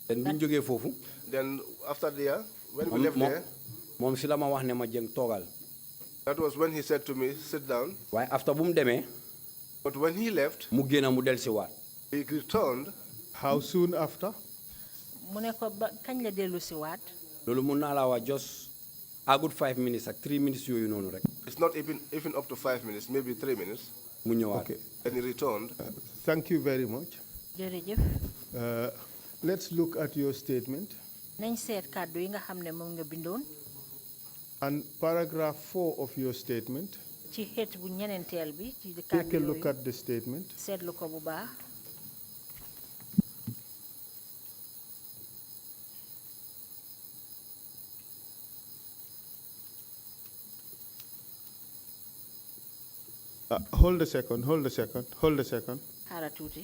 ten biñ jógee foofu Then after there, when we moom left there, moom si la ma wax ne ma jëng toogal that was when he said to me, sit down. waaye after bu mu demee But when he left, mu génn mu del si waat he returned. How soon after? mu ne ko ba kañ la dellu si waat. loolu mun naa laa wax just a good 5 minutes ak 3 minutes yooyu noonu rek It's not even up to 5 minutes, maybe 3 minutes. mu ñëwaat Okay. Then he returned. Thank you very much. jërëjëf. Let's look at your statement. nañ seet kàddu yi nga xam ne moom nga bindoon. And paragraph 4 of your statement. ci xeet bu ñeneenteel bi ci Take kàddu a look yooyu. at the statement. seetlu ko bu baax. Hold a second. xaaral tuuti.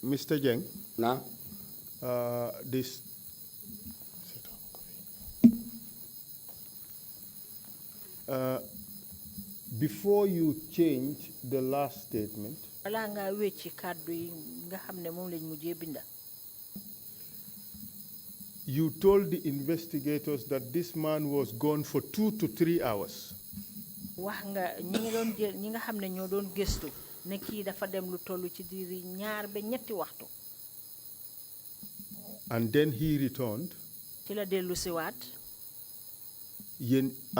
Mr. Jeng, na this. Before you change the last statement, balaa ngaa wecci kàddu yi nga xam ne moom lañ mujjee binda. you told the investigators that this man was gone for 2 to 3 hours. wax nga ñi nga xam ne ñoo doon gëstu ne kii dafa dem lu toll ci diiri 2 ba 3 waxtu. And then he returned, ci la dellu siwaat.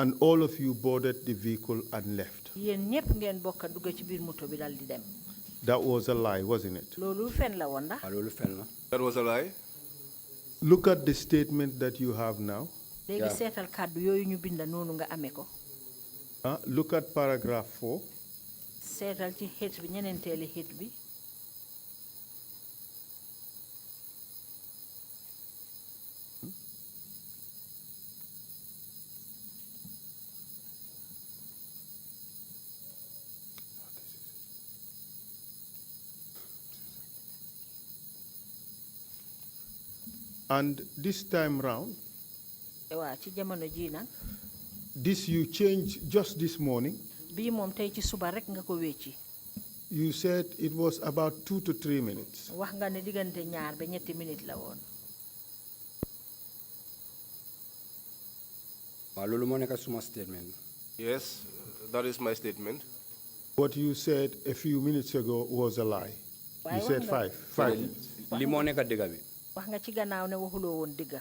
and all of you boarded the vehicle and left. yéen ñëpp ngeen bokk dugg ci biir moto bi dal di dem. That was a lie, wasn't it? loolu fen la woon ndax. waaw loolu fen la That was a lie. Look at the statement that you have now. léegi seetal kàddu yooyu ñu binda noonu nga amee ko. Look at paragraph 4. seetal ci xeet bi ñeneenteeli xeet bi. And this time round, waaw ci jamono ji nag. this you changed just this morning. bii moom tey ci suba rek nga ko wecci. You said it was about 2 to 3 minutes. wax nga ne diggante 2 ba 3 minutes la woon. waaw loolu moo nekk suma statement Yes, that is my statement. What you said a few minutes ago was a lie. You Why said wonder? 5 minutes. li moo nekk dëgg bi wax nga ci gannaaw ne waxuloo woon dëgga.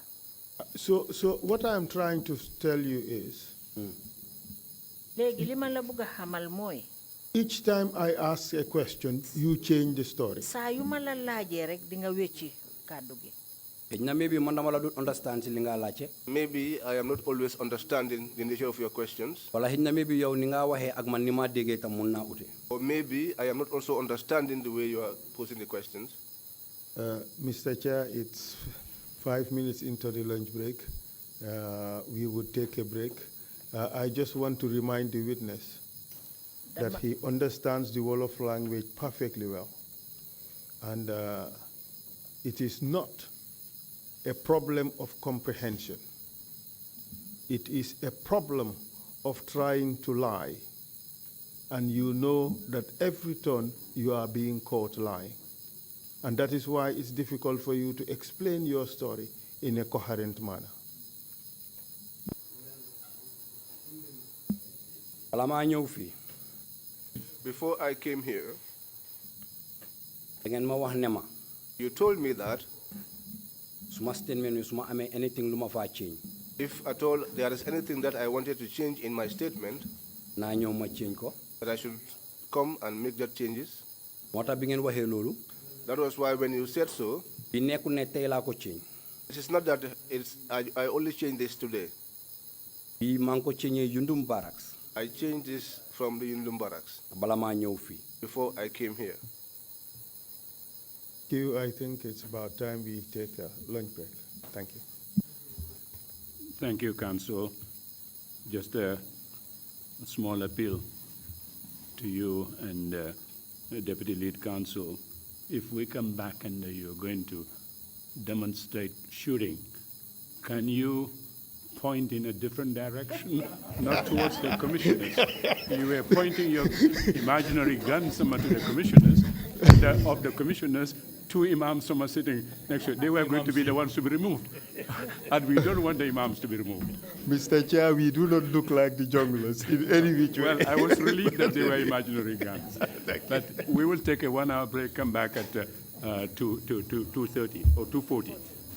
So what I'm trying to tell you is, léegi li ma la bëgg a xamal mooy. each time I ask a question, you change the story. saa yu ma la laajee rek di nga wecci kàddu gi. xëy na maybe man dama la dul understand si li nga laajte Maybe I am not always understanding the nature of your questions. wala xëy na maybe yow ni nga waxee ak man ni ma déggee tam mun naa ute Or maybe I am not also understanding the way you are posing the questions. Mr. Chair, it's 5 minutes into the lunch break. We would take a break. I just want to remind the witness that he understands the Wolof language perfectly well. And it is not a problem of comprehension. It is a problem of trying to lie. And you know that every turn you are being caught lying. And that is why it's difficult for you to explain your story in a coherent manner. Before I came here, you you told me that anything if at all there is anything that I wanted to change in my statement, that I should come and make that changes. That was why when you said so, it is not that I only changed this today. I changed this from the Yundum Barracks before I came here. I think it's about time we take a lunch break. Thank you. Thank you, Council. Just a small appeal to you and the Deputy Lead Counsel. If we come back and you're going to demonstrate shooting, can you point in a different direction, not towards the commissioners? You were pointing your imaginary gun somewhere to the commissioners, and of the commissioners, two imams some are sitting next to it. They were going to be the ones to be removed. And we don't want the imams to be removed. Mr. Chair, we do not look like the junglers in any which way. Well, I was relieved that they were imaginary guns. But we will take a 1 hour break, come back at 2:30 or 2:40.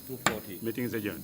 2:40. Meeting is adjourned.